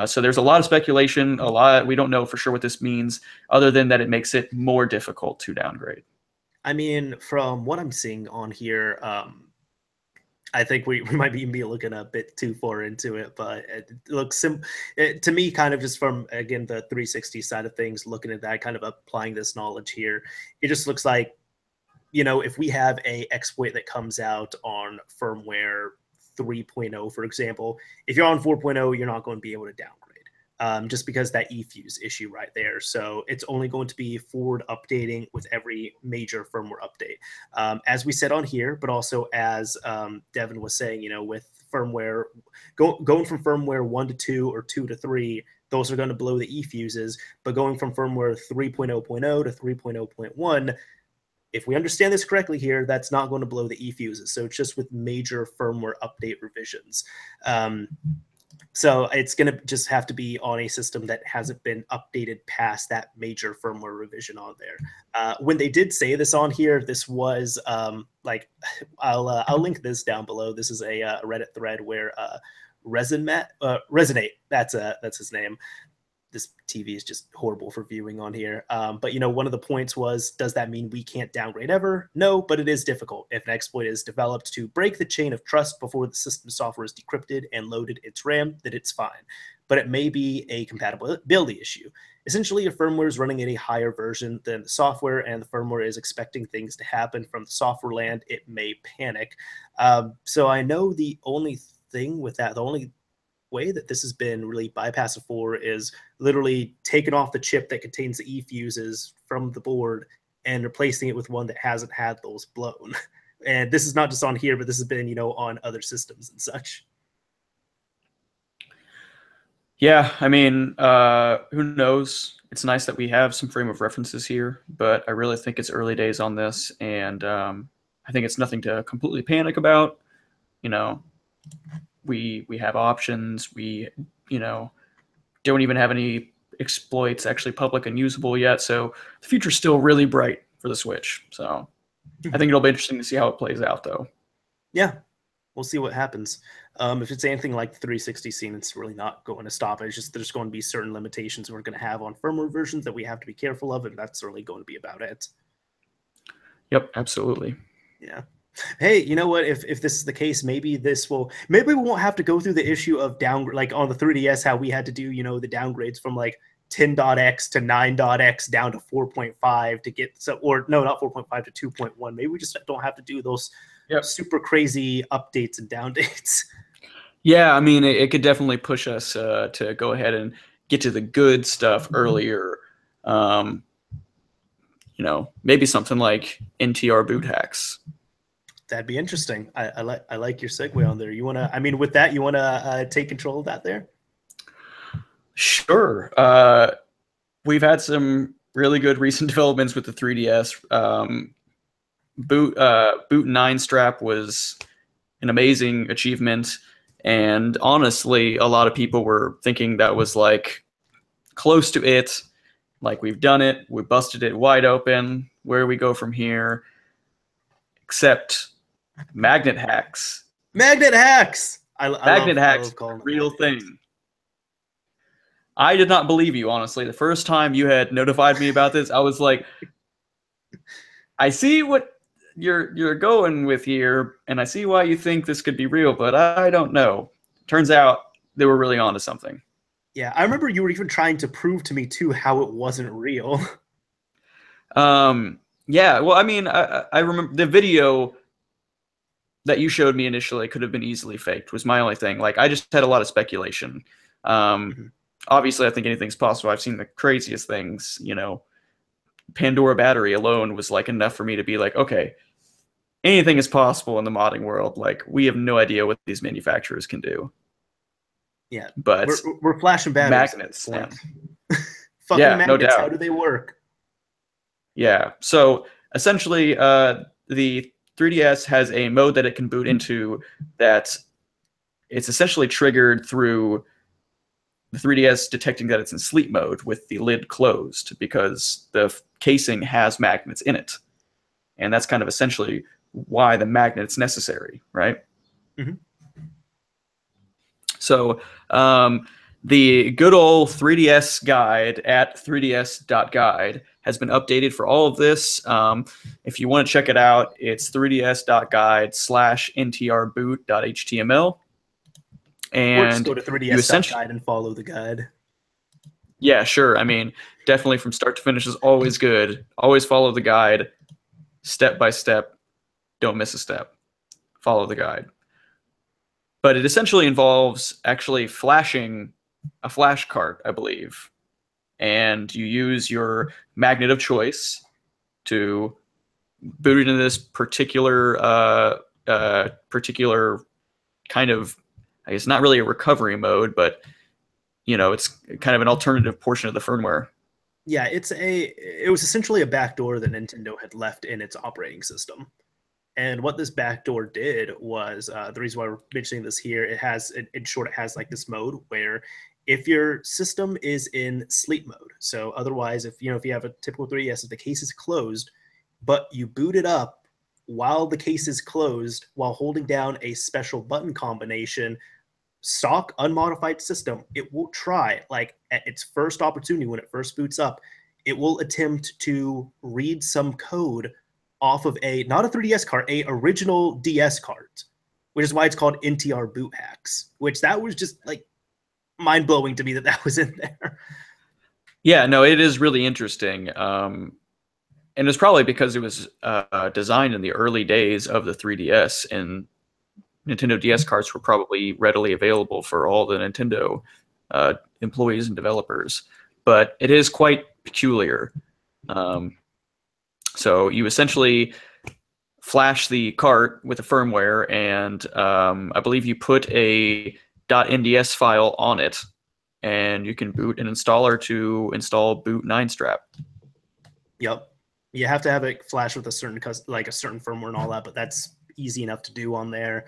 S2: So there's a lot of speculation, we don't know for sure what this means, other than that it makes it more difficult to downgrade.
S1: I mean, from what I'm seeing on here, I think we might even be looking a bit too far into it, but it looks to me, kind of just from, again, the 360 side of things, looking at that, kind of applying this knowledge here, it just looks like, if we have a exploit that comes out on firmware 3.0, for example, if you're on 4.0, you're not going to be able to downgrade. Just because that eFuse issue right there. So it's only going to be forward updating with every major firmware update. As we said on here, but also as Devin was saying, with firmware, going from firmware 1 to 2 or 2 to 3, those are going to blow the eFuses. But going from firmware 3.0.0 to 3.0.1, if we understand this correctly here, that's not going to blow the eFuses. So it's just with major firmware update revisions. So it's going to just have to be on a system that hasn't been updated past that major firmware revision on there. When they did say this on here, this was I'll link this down below. This is a Reddit thread where Resonate, that's his name. This TV is just horrible for viewing on here. But, one of the points was, does that mean we can't downgrade ever? No, but it is difficult. If an exploit is developed to break the chain of trust before the system software is decrypted and loaded its RAM, then it's fine. But it may be a compatibility issue. Essentially, your firmware is running at a higher version than the software, and the firmware is expecting things to happen from the software land. It may panic. So I know the only thing with that, the only way that this has been really bypassed for is literally taking off the chip that contains the eFuses from the board and replacing it with one that hasn't had those blown. And this is not just on here, but this has been, on other systems and such.
S2: Yeah, I mean, who knows? It's nice that we have some frame of references here, but I really think it's early days on this, and I think it's nothing to completely panic about. We have options. We, don't even have any exploits actually public and usable yet. So the future's still really bright for the Switch. So I think it'll be interesting to see how it plays out, though.
S1: Yeah, we'll see what happens. If it's anything like the 360 scene, it's really not going to stop. It's just there's going to be certain limitations we're going to have on firmware versions that we have to be careful of, and that's really going to be about it.
S2: Yep, absolutely.
S1: Yeah. Hey, you know what? If this is the case, maybe we won't have to go through the issue of downgrade, like on the 3DS, how we had to do, the downgrades from 10.x to 9.x down to 4.5 to get not 4.5 to 2.1. Maybe we just don't have to do those super crazy updates and downdates.
S2: Yeah, I mean, it could definitely push us to go ahead and get to the good stuff earlier. You know, maybe something like ntrboothax.
S1: That'd be interesting. I like your segue on there. You wanna? I mean, with that, you wanna take control of that there?
S2: Sure. We've had some really good recent developments with the 3DS. Boot 9 strap was an amazing achievement, and honestly, a lot of people were thinking that was like close to it. Like, we've done it, we busted it wide open. Where do we go from here? Except Magnethax.
S1: Magnethax. I
S2: Magnethax,
S1: love calling
S2: real thing. I did not believe you, honestly. The first time you had notified me about this, I was like, I see what you're going with here, and I see why you think this could be real, but I don't know. Turns out they were really onto something.
S1: Yeah, I remember you were even trying to prove to me too how it wasn't real.
S2: Yeah, well, I mean, I remember the video that you showed me initially could have been easily faked, was my only thing. Like, I just had a lot of speculation. Obviously, I think anything's possible. I've seen the craziest things, you know. Pandora battery alone was like enough for me to be like, okay, anything is possible in the modding world. Like, we have no idea what these manufacturers can do.
S1: Yeah,
S2: but
S1: we're flashing batteries.
S2: Magnets,
S1: Fucking magnets, no doubt. How do they work?
S2: Yeah, so essentially, the 3DS has a mode that it can boot into that it's essentially triggered through the 3DS detecting that it's in sleep mode with the lid closed, because the casing has magnets in it. And that's kind of essentially why the magnet's necessary, right?
S1: Mm-hmm.
S2: So the good old 3DS guide at 3ds.guide has been updated for all of this. If you want to check it out, it's 3ds.guide/ntrboot.html. And
S1: or just go to 3ds.guide and follow the guide.
S2: Yeah, sure. I mean, definitely from start to finish is always good. Always follow the guide, step by step. Don't miss a step. Follow the guide. But it essentially involves actually flashing a flash cart, I believe. And you use your magnet of choice to boot it into this particular kind of, I guess, not really a recovery mode, but you know, it's kind of an alternative portion of the firmware.
S1: Yeah, it was essentially a backdoor that Nintendo had left in its operating system. And what this backdoor did was, the reason why we're mentioning this here, it has, in short, it has like this mode where if your system is in sleep mode, so otherwise, if you have a typical 3DS, if the case is closed, but you boot it up while the case is closed, while holding down a special button combination, stock unmodified system, it will try, like at its first opportunity when it first boots up, it will attempt to read some code off of not a 3DS card, a original DS card, which is why it's called ntrboothax, which that was just like mind-blowing to me that was in there.
S2: Yeah, no, it is really interesting. And it's probably because it was designed in the early days of the 3DS, and Nintendo DS cards were probably readily available for all the Nintendo employees and developers. But it is quite peculiar. So you essentially flash the cart with the firmware, and I believe you put a .nds file on it, and you can boot an installer to install boot 9 strap.
S1: Yep. You have to have it flash with a certain firmware and all that, but that's easy enough to do on there.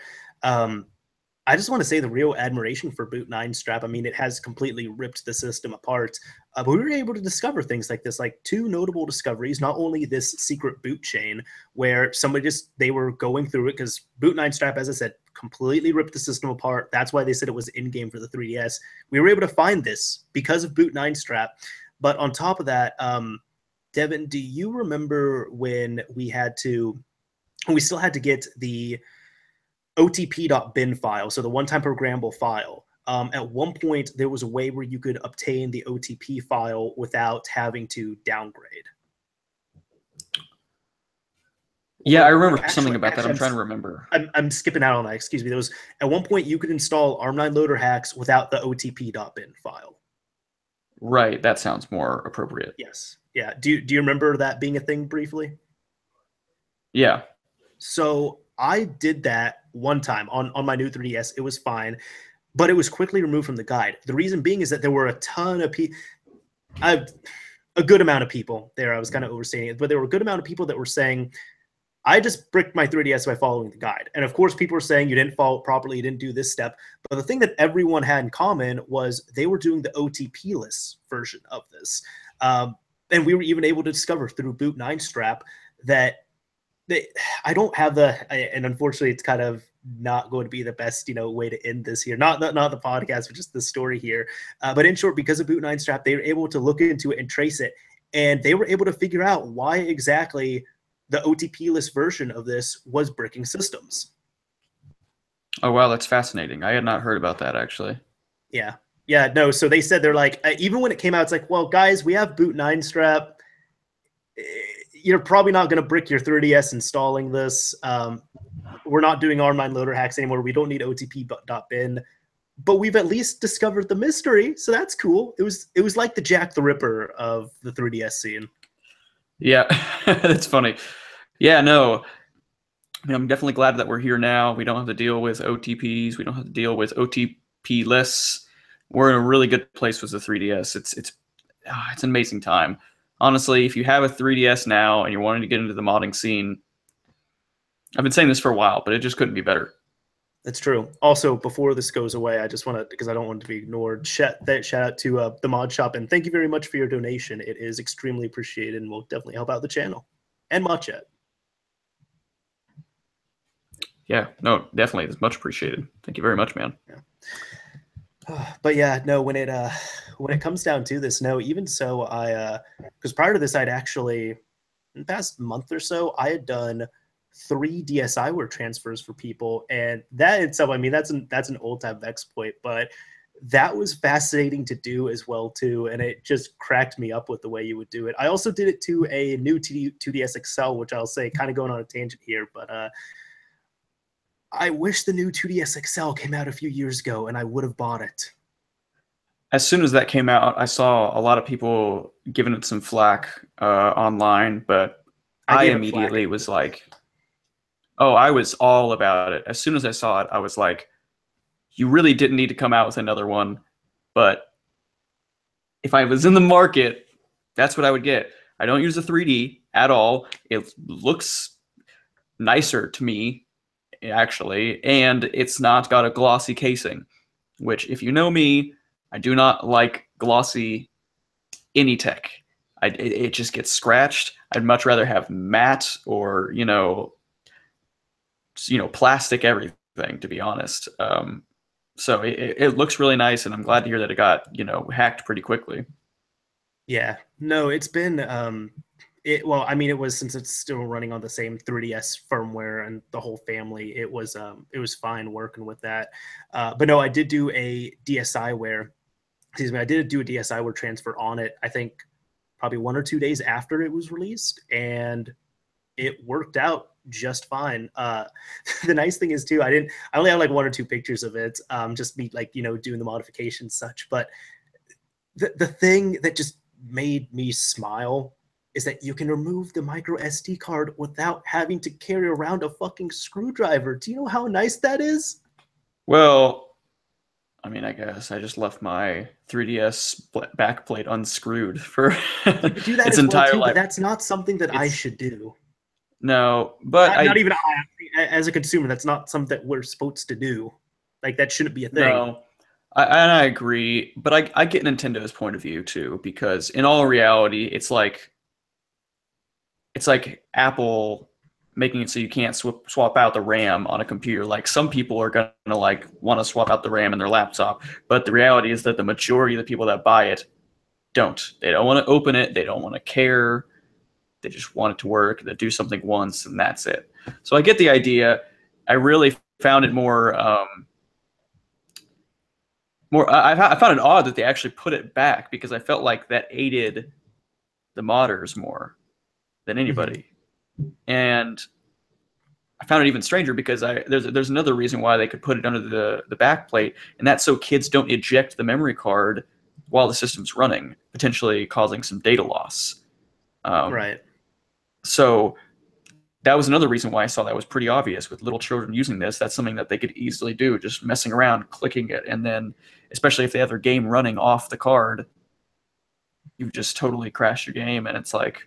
S1: I just want to say the real admiration for boot 9 strap. I mean, it has completely ripped the system apart, but we were able to discover things like this, like 2 notable discoveries. Not only this secret boot chain where they were going through it, because boot 9 strap, as I said, completely ripped the system apart. That's why they said it was in-game for the 3DS. We were able to find this because of boot 9 strap. But on top of that, Devin, do you remember when we still had to get the OTP.bin file, so the one-time programmable file? At one point, there was a way where you could obtain the OTP file without having to downgrade.
S2: Yeah, I
S1: Or
S2: remember something
S1: actually,
S2: about that. I'm
S1: actually,
S2: trying to remember.
S1: I'm skipping out on that. Excuse me. There was at one point you could install Arm9 loader hacks without the OTP.bin file.
S2: Right, that sounds more appropriate.
S1: Yes. Yeah. Do you remember that being a thing briefly?
S2: Yeah.
S1: So I did that one time on my new 3DS. It was fine, but it was quickly removed from the guide. The reason being is that there were a ton of people, a good amount of people there. I was kind of overstating it, but there were a good amount of people that were saying, I just bricked my 3DS by following the guide. And of course, people were saying you didn't follow it properly, you didn't do this step. But the thing that everyone had in common was they were doing the OTP-less version of this. And we were even able to discover through Boot 9 Strap that I don't have and unfortunately, it's kind of not going to be the best, way to end this here. Not the podcast, but just the story here. But in short, because of Boot 9 Strap, they were able to look into it and trace it. And they were able to figure out why exactly the OTP-less version of this was bricking systems.
S2: Oh, wow, that's fascinating. I had not heard about that, actually.
S1: Yeah. Yeah, no, so they said they're like, even when it came out, it's like, well, guys, we have Boot 9 Strap. You're probably not going to brick your 3DS installing this. We're not doing Arm9 loader hacks anymore. We don't need OTP.bin. But we've at least discovered the mystery, so that's cool. It was like the Jack the Ripper of the 3DS scene.
S2: Yeah, that's funny. Yeah, no, I'm definitely glad that we're here now. We don't have to deal with OTPs. We don't have to deal with OTP-less. We're in a really good place with the 3DS. It's an amazing time. Honestly, if you have a 3DS now and you're wanting to get into the modding scene, I've been saying this for a while, but it just couldn't be better.
S1: That's true. Also, before this goes away, I just want to, because I don't want it to be ignored, shout out to the Mod Shop, and thank you very much for your donation. It is extremely appreciated and will definitely help out the channel and ModChat.
S2: Yeah, no, definitely. It's much appreciated. Thank you very much, man.
S1: Yeah. But yeah, no, when it comes down to this, no, even so, because prior to this, I'd actually, in the past month or so, I had done 3 DSiWare transfers for people, and that itself, I mean, that's an old type exploit, but that was fascinating to do as well too, and it just cracked me up with the way you would do it. I also did it to a new 2DS XL, which I'll say, kind of going on a tangent here, but I wish the new 2DS XL came out a few years ago, and I would have bought it.
S2: As soon as that came out, I saw a lot of people giving it some flack online, but I immediately was like, oh, I was all about it. As soon as I saw it, I was like, you really didn't need to come out with another one. But if I was in the market, that's what I would get. I don't use the 3D at all. It looks nicer to me, actually, and it's not got a glossy casing, which, if you know me, I do not like glossy any tech. It just gets scratched. I'd much rather have matte or, plastic everything, to be honest. So it looks really nice, and I'm glad to hear that it got, hacked pretty quickly.
S1: Yeah, no, it's been, well, I mean, it was, since it's still running on the same 3DS firmware and the whole family, it was fine working with that. But no, I did do a DSiWare, I did do a DSiWare transfer on it, I think probably 1 or 2 days after it was released, and it worked out just fine. The nice thing is too, I only have like 1 or 2 pictures of it, just me like, doing the modifications such, but the thing that just made me smile is that you can remove the micro SD card without having to carry around a fucking screwdriver. Do you know how nice that is?
S2: Well, I mean, I guess I just left my 3DS backplate unscrewed for
S1: do that
S2: its
S1: as
S2: entire
S1: well too,
S2: life.
S1: but that's not something that I should do.
S2: No, but
S1: not even I, as a consumer, that's not something that we're supposed to do. Like, that shouldn't be a thing.
S2: No, I agree, but I get Nintendo's point of view too, because in all reality, it's like Apple making it so you can't swap out the RAM on a computer. Like, some people are gonna like want to swap out the RAM in their laptop, but the reality is that the majority of the people that buy it don't. They don't want to open it. They don't want to care. They just want it to work. They do something once, and that's it. So I get the idea. I really found it more. I found it odd that they actually put it back, because I felt like that aided the modders more than anybody. And I found it even stranger because there's another reason why they could put it under the back plate, and that's so kids don't eject the memory card while the system's running, potentially causing some data loss.
S1: Right.
S2: So that was another reason why I saw that was pretty obvious with little children using this. That's something that they could easily do, just messing around, clicking it, and then, especially if they have their game running off the card, you've just totally crashed your game, and it's like,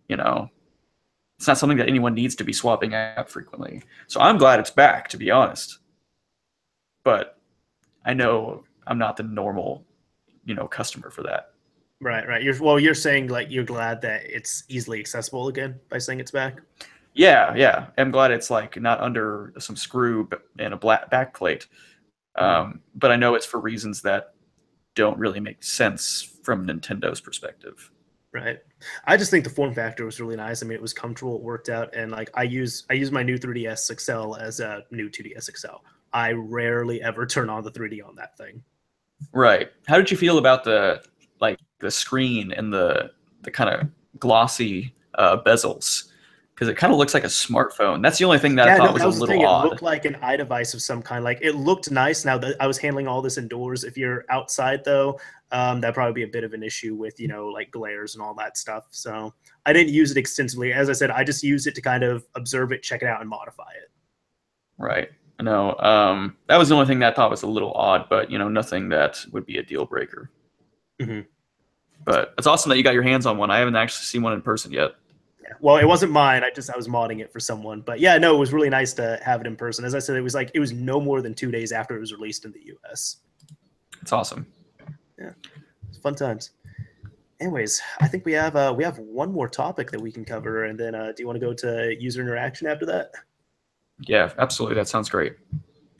S2: you know, it's not something that anyone needs to be swapping out frequently. So I'm glad it's back, to be honest. But I know I'm not the normal, customer for that.
S1: Right. You're saying like you're glad that it's easily accessible again by saying it's back.
S2: Yeah. I'm glad it's like not under some screw and a black backplate. But I know it's for reasons that don't really make sense from Nintendo's perspective.
S1: Right. I just think the form factor was really nice. I mean, it was comfortable, it worked out, and like I use my new 3DS XL as a new 2DS XL. I rarely ever turn on the 3D on that thing.
S2: Right. How did you feel about the screen and the kind of glossy bezels? Because it kind of looks like a smartphone. That's the only thing that I thought was a little odd.
S1: It looked like an iDevice of some kind. Like, it looked nice. Now that I was handling all this indoors, if you're outside though, that'd probably be a bit of an issue with, like glares and all that stuff. So I didn't use it extensively. As I said, I just used it to kind of observe it, check it out, and modify it.
S2: Right. No, that was the only thing that I thought was a little odd, but nothing that would be a deal breaker.
S1: Mm-hmm.
S2: But it's awesome that you got your hands on one. I haven't actually seen one in person yet.
S1: Yeah. Well, it wasn't mine. I was modding it for someone. But yeah, no, it was really nice to have it in person. As I said, it was no more than 2 days after it was released in the US.
S2: It's awesome.
S1: Yeah. It's fun times. Anyways, I think we have one more topic that we can cover, and then do you want to go to user interaction after that?
S2: Yeah, absolutely. That sounds great.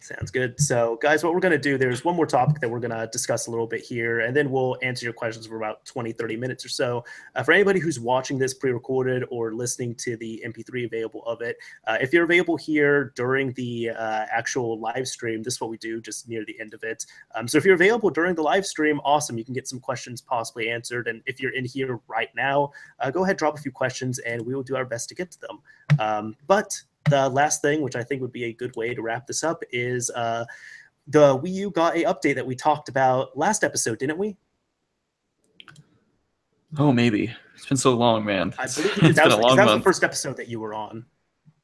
S1: Sounds good. So, guys, what we're going to do, there's one more topic that we're going to discuss a little bit here, and then we'll answer your questions for about 20, 30 minutes or so. For anybody who's watching this pre-recorded or listening to the MP3 available of it, if you're available here during the actual live stream, this is what we do just near the end of it. So if you're available during the live stream, awesome. You can get some questions possibly answered. And if you're in here right now, go ahead, drop a few questions, and we will do our best to get to them. But the last thing, which I think would be a good way to wrap this up, is the Wii U got a update that we talked about last episode, didn't we?
S2: Oh, maybe. It's been so long, man.
S1: I believe that was the first episode that you were on.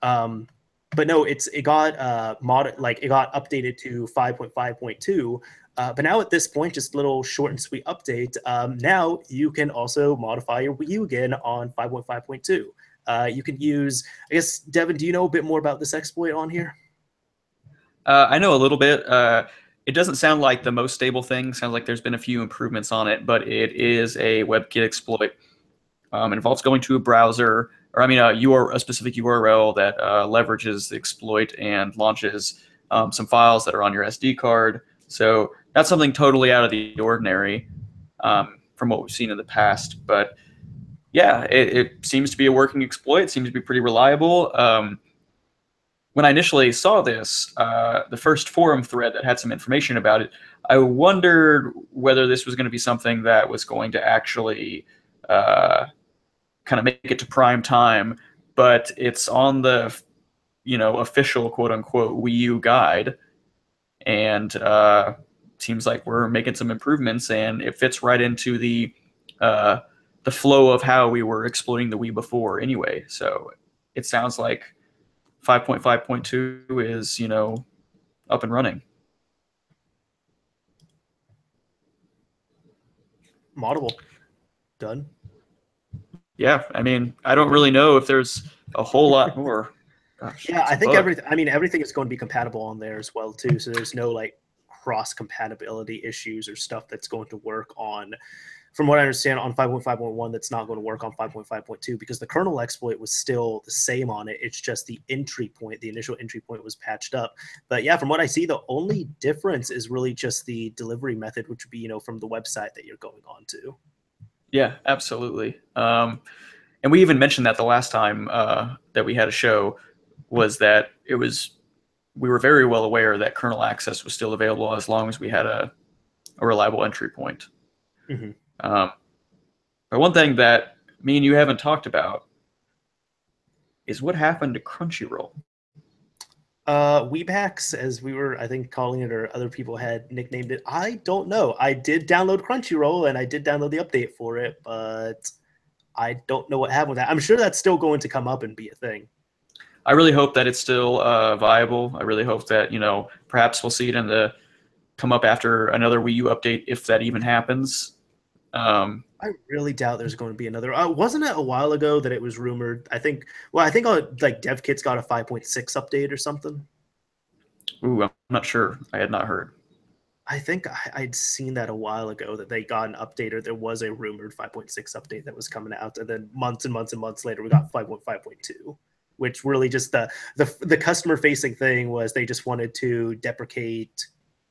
S1: But no, it got it got updated to 5.5.2. But now at this point, just a little short and sweet update. Now you can also modify your Wii U again on 5.5.2. You can use, I guess, Devin, do you know a bit more about this exploit on here?
S2: I know a little bit. It doesn't sound like the most stable thing. Sounds like there's been a few improvements on it, but it is a WebKit exploit. It involves going to a browser, or a specific URL that leverages the exploit and launches some files that are on your SD card. So that's something totally out of the ordinary from what we've seen in the past, but yeah, it seems to be a working exploit. It seems to be pretty reliable. When I initially saw this, the first forum thread that had some information about it, I wondered whether this was going to be something that was going to actually kind of make it to prime time. But it's on the official quote-unquote Wii U guide, and seems like we're making some improvements, and it fits right into the flow of how we were exploiting the Wii before anyway. So it sounds like 5.5.2 is, up and running.
S1: Moddable. Done.
S2: Yeah, I don't really know if there's a whole lot more.
S1: Gosh, yeah, I think everything is going to be compatible on there as well too. So there's no like cross compatibility issues or stuff that's going to work on, from what I understand, on 5.5.1 that's not going to work on 5.5.2 because the kernel exploit was still the same on it. It's just the entry point, the initial entry point was patched up. But yeah, from what I see, the only difference is really just the delivery method, which would be, from the website that you're going on to.
S2: Yeah, absolutely. And we even mentioned that the last time that we had a show was that we were very well aware that kernel access was still available as long as we had a reliable entry point.
S1: Mm-hmm.
S2: But one thing that me and you haven't talked about is what happened to Crunchyroll.
S1: Weebhacks, as we were, I think, calling it, or other people had nicknamed it. I don't know. I did download Crunchyroll and I did download the update for it, but I don't know what happened with that. I'm sure that's still going to come up and be a thing.
S2: I really hope that it's still viable. I really hope that, perhaps we'll see it come up after another Wii U update, if that even happens.
S1: I really doubt there's going to be another. Wasn't it a while ago that it was rumored? I think like DevKit's got a 5.6 update or something.
S2: Ooh, I'm not sure. I had not heard.
S1: I think I'd seen that a while ago that they got an update, or there was a rumored 5.6 update that was coming out, and then months and months and months later we got 5.5.2, which really just the customer facing thing was they just wanted to deprecate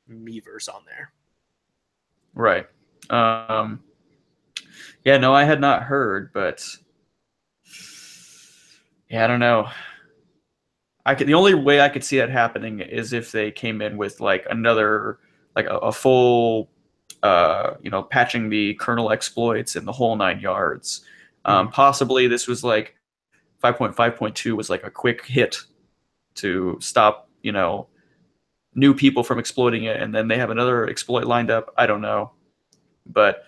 S1: Miiverse on there.
S2: Right. Yeah, no, I had not heard, but yeah, I don't know. The only way I could see that happening is if they came in with like another, like a full, patching the kernel exploits and the whole 9 yards. Possibly this was like 5.5.2 was like a quick hit to stop, new people from exploiting it, and then they have another exploit lined up. I don't know, but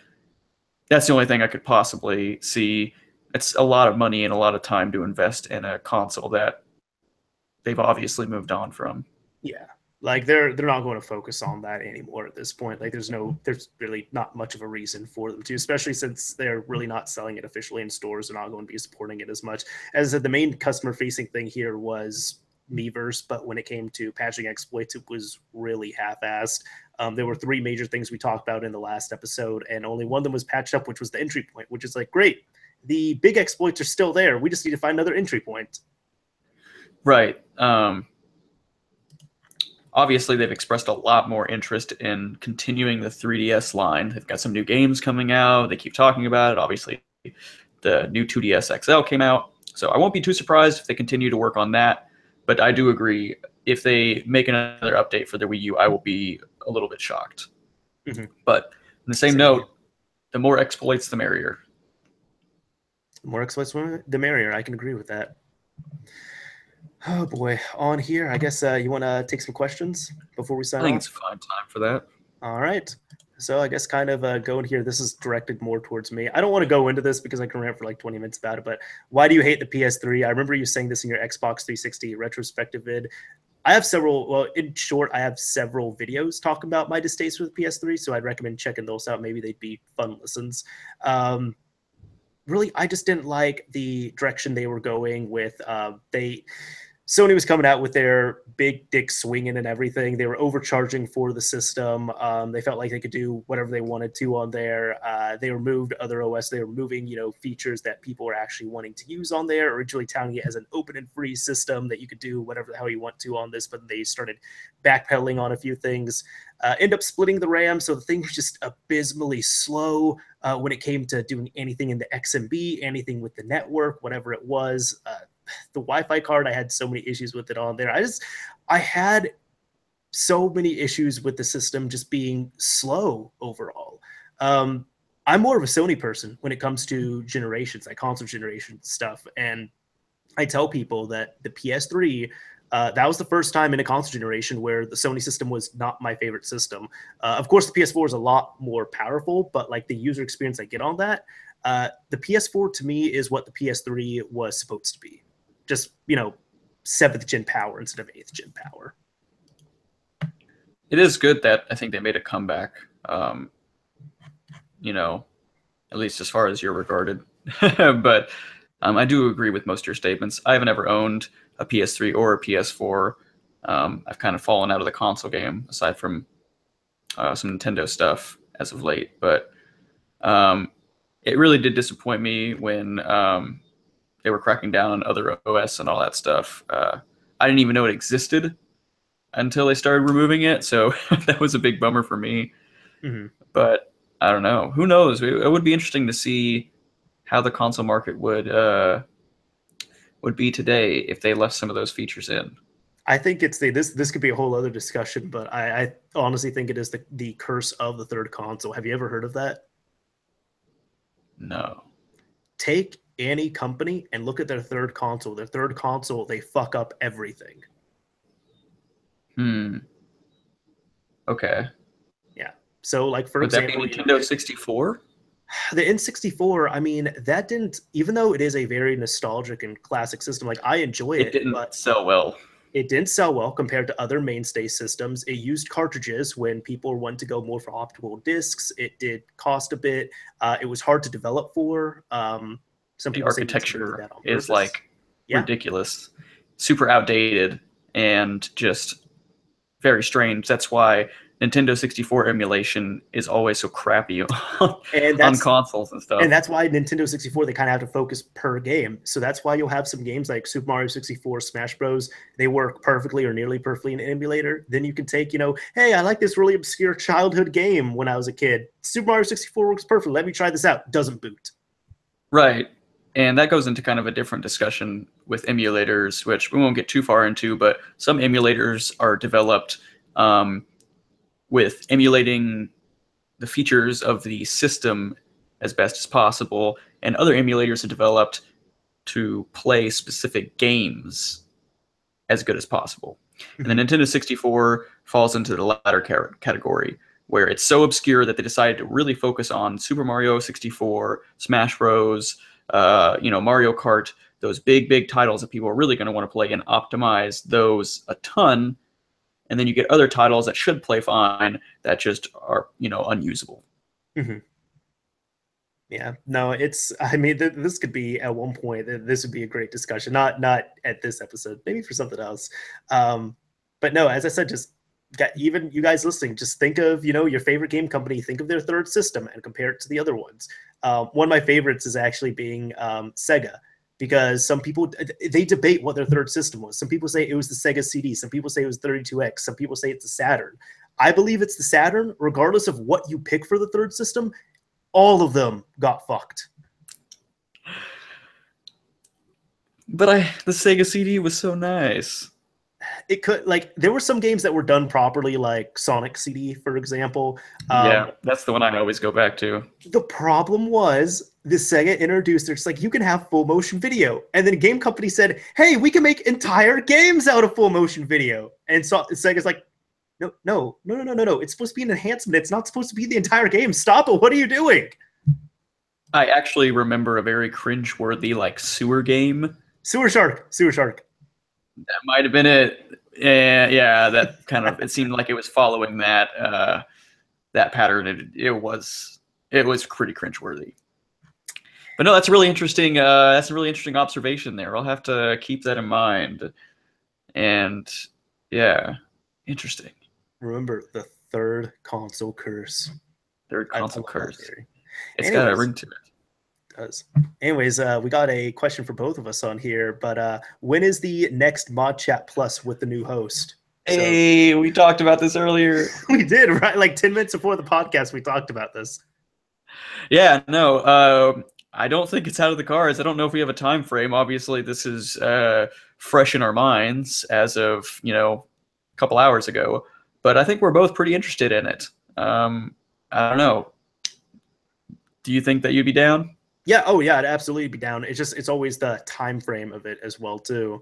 S2: that's the only thing I could possibly see. It's a lot of money and a lot of time to invest in a console that they've obviously moved on from.
S1: Yeah, like they're not going to focus on that anymore at this point. Like there's really not much of a reason for them to, especially since they're really not selling it officially in stores. They're not going to be supporting it as much. As I said, the main customer facing thing here was Miiverse, but when it came to patching exploits, it was really half-assed. There were 3 major things we talked about in the last episode, and only one of them was patched up, which was the entry point, which is like, great, the big exploits are still there. We just need to find another entry point.
S2: Right. Obviously, they've expressed a lot more interest in continuing the 3DS line. They've got some new games coming out. They keep talking about it. Obviously, the new 2DS XL came out. So I won't be too surprised if they continue to work on that. But I do agree, if they make another update for the Wii U, I will be a little bit shocked. But on the same note, the more exploits, the merrier.
S1: The more exploits, the merrier. I can agree with that. Oh boy, on here, I guess you want to take some questions before we sign off?
S2: I think it's a fine time for that.
S1: All right. So I guess kind of going here, this is directed more towards me. I don't want to go into this because I can rant for like 20 minutes about it, but why do you hate the PS3? I remember you saying this in your Xbox 360 retrospective vid. I have several, well, in short, I have several videos talking about my distaste for the PS3, so I'd recommend checking those out. Maybe they'd be fun listens. Really, I just didn't like the direction they were going with. Sony was coming out with their big dick swinging and everything. They were overcharging for the system. They felt like they could do whatever they wanted to on there. They removed other OS. They were removing, features that people were actually wanting to use on there, originally touting it as an open and free system that you could do whatever the hell you want to on this, but they started backpedaling on a few things. End up splitting the RAM, so the thing was just abysmally slow when it came to doing anything in the XMB, anything with the network, whatever it was. The Wi-Fi card, I had so many issues with it on there. I had so many issues with the system just being slow overall. I'm more of a Sony person when it comes to generations, like console generation stuff. And I tell people that the PS3, that was the first time in a console generation where the Sony system was not my favorite system. Of course, the PS4 is a lot more powerful, but like the user experience I get on that, the PS4 to me is what the PS3 was supposed to be. Just, 7th gen power instead of 8th gen power.
S2: It is good that I think they made a comeback, at least as far as you're regarded. But I do agree with most of your statements. I haven't ever owned a PS3 or a PS4. I've kind of fallen out of the console game, aside from some Nintendo stuff as of late. But it really did disappoint me when they were cracking down on other OS and all that stuff. I didn't even know it existed until they started removing it, so that was a big bummer for me. But I don't know. Who knows? It would be interesting to see how the console market would be today if they left some of those features in.
S1: I think this could be a whole other discussion, but I honestly think it is the curse of the third console. Have you ever heard of that?
S2: No.
S1: Take any company and look at their third console. Their third console, they fuck up everything.
S2: Okay.
S1: Yeah. So, like, for
S2: Would that be
S1: example,
S2: Nintendo 64?
S1: The N64, I mean, that didn't, even though it is a very nostalgic and classic system, like, I enjoy
S2: It
S1: it,
S2: didn't
S1: but
S2: sell well.
S1: it didn't sell well compared to other mainstay systems. It used cartridges when people want to go more for optical discs. It did cost a bit. It was hard to develop for. Some
S2: The
S1: people say Nintendo did
S2: architecture
S1: that on
S2: is
S1: purpose.
S2: like
S1: Yeah.
S2: ridiculous, super outdated, and just very strange. That's why Nintendo 64 emulation is always so crappy
S1: And
S2: on
S1: that's
S2: consoles and
S1: and
S2: stuff.
S1: that's why Nintendo 64, they kind of have to focus per game. So that's why you'll have some games like Super Mario 64, Smash Bros. They work perfectly or nearly perfectly in an emulator. Then you can take, hey, I like this really obscure childhood game when I was a kid. Super Mario 64 works perfectly. Let me try this out. Doesn't boot.
S2: Right. And that goes into kind of a different discussion with emulators, which we won't get too far into, but some emulators are developed with emulating the features of the system as best as possible, and other emulators are developed to play specific games as good as possible. And the Nintendo 64 falls into the latter category, where it's so obscure that they decided to really focus on Super Mario 64, Smash Bros., Mario Kart, those big titles that people are really going to want to play, and optimize those a ton. And then you get other titles that should play fine that just are, unusable.
S1: Mm-hmm. Yeah, no, I mean, this could be at one point. This would be a great discussion. Not at this episode, maybe for something else. But no, as I said, just even you guys listening, just think of your favorite game company. Think of their third system and compare it to the other ones. One of my favorites is actually being Sega, because some people, they debate what their third system was. Some people say it was the Sega CD. Some people say it was 32X. Some people say it's the Saturn. I believe it's the Saturn, regardless of what you pick for the third system. All of them got fucked.
S2: But the Sega CD was so nice.
S1: It could, like, there were some games that were done properly, like Sonic CD, for example.
S2: Yeah, that's the one I always go back to.
S1: The problem was the Sega introduced, it's like, you can have full motion video. And then a game company said, hey, we can make entire games out of full motion video. And so Sega's like, no. It's supposed to be an enhancement. It's not supposed to be the entire game. Stop it. What are you doing?
S2: I actually remember a very cringe-worthy, like, sewer game.
S1: Sewer Shark.
S2: That might have been it. Yeah, that kind of, it seemed like it was following that pattern. It was pretty cringeworthy. But no, that's really interesting. That's a really interesting observation there. I'll have to keep that in mind. And yeah, interesting.
S1: Remember the third console curse.
S2: Third console curse. It's
S1: Anyways,
S2: got a ring to it.
S1: Does. Anyways, we got a question for both of us on here, but when is the next ModChat Plus with the new host?
S2: Hey, we talked about this earlier.
S1: We did, right? Like 10 minutes before the podcast, we talked about this.
S2: Yeah, no, I don't think it's out of the cards. I don't know if we have a time frame. Obviously, this is fresh in our minds as of, a couple hours ago, but I think we're both pretty interested in it. I don't know. Do you think that you'd be down?
S1: Yeah. Oh, yeah. I'd absolutely be down. It's always the time frame of it as well too.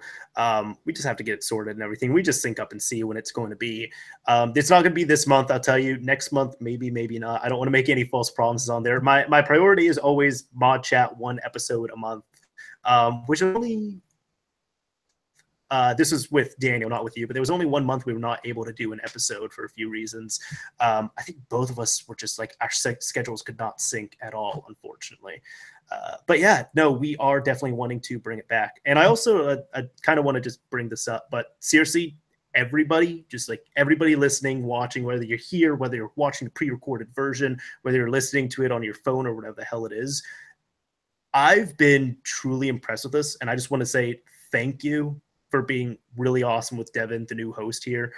S1: We just have to get it sorted and everything. We just sync up and see when it's going to be. It's not going to be this month. I'll tell you. Next month, maybe not. I don't want to make any false promises on there. My priority is always ModChat, one episode a month, which only. This was with Daniel, not with you, but there was only 1 month we were not able to do an episode for a few reasons. I think both of us were just like, our schedules could not sync at all, unfortunately. But yeah, no, we are definitely wanting to bring it back. And I also I kind of want to just bring this up, but seriously, everybody, just like everybody listening, watching, whether you're here, whether you're watching the pre-recorded version, whether you're listening to it on your phone or whatever the hell it is, I've been truly impressed with this. And I just want to say thank you for being really awesome with Devin, the new host here.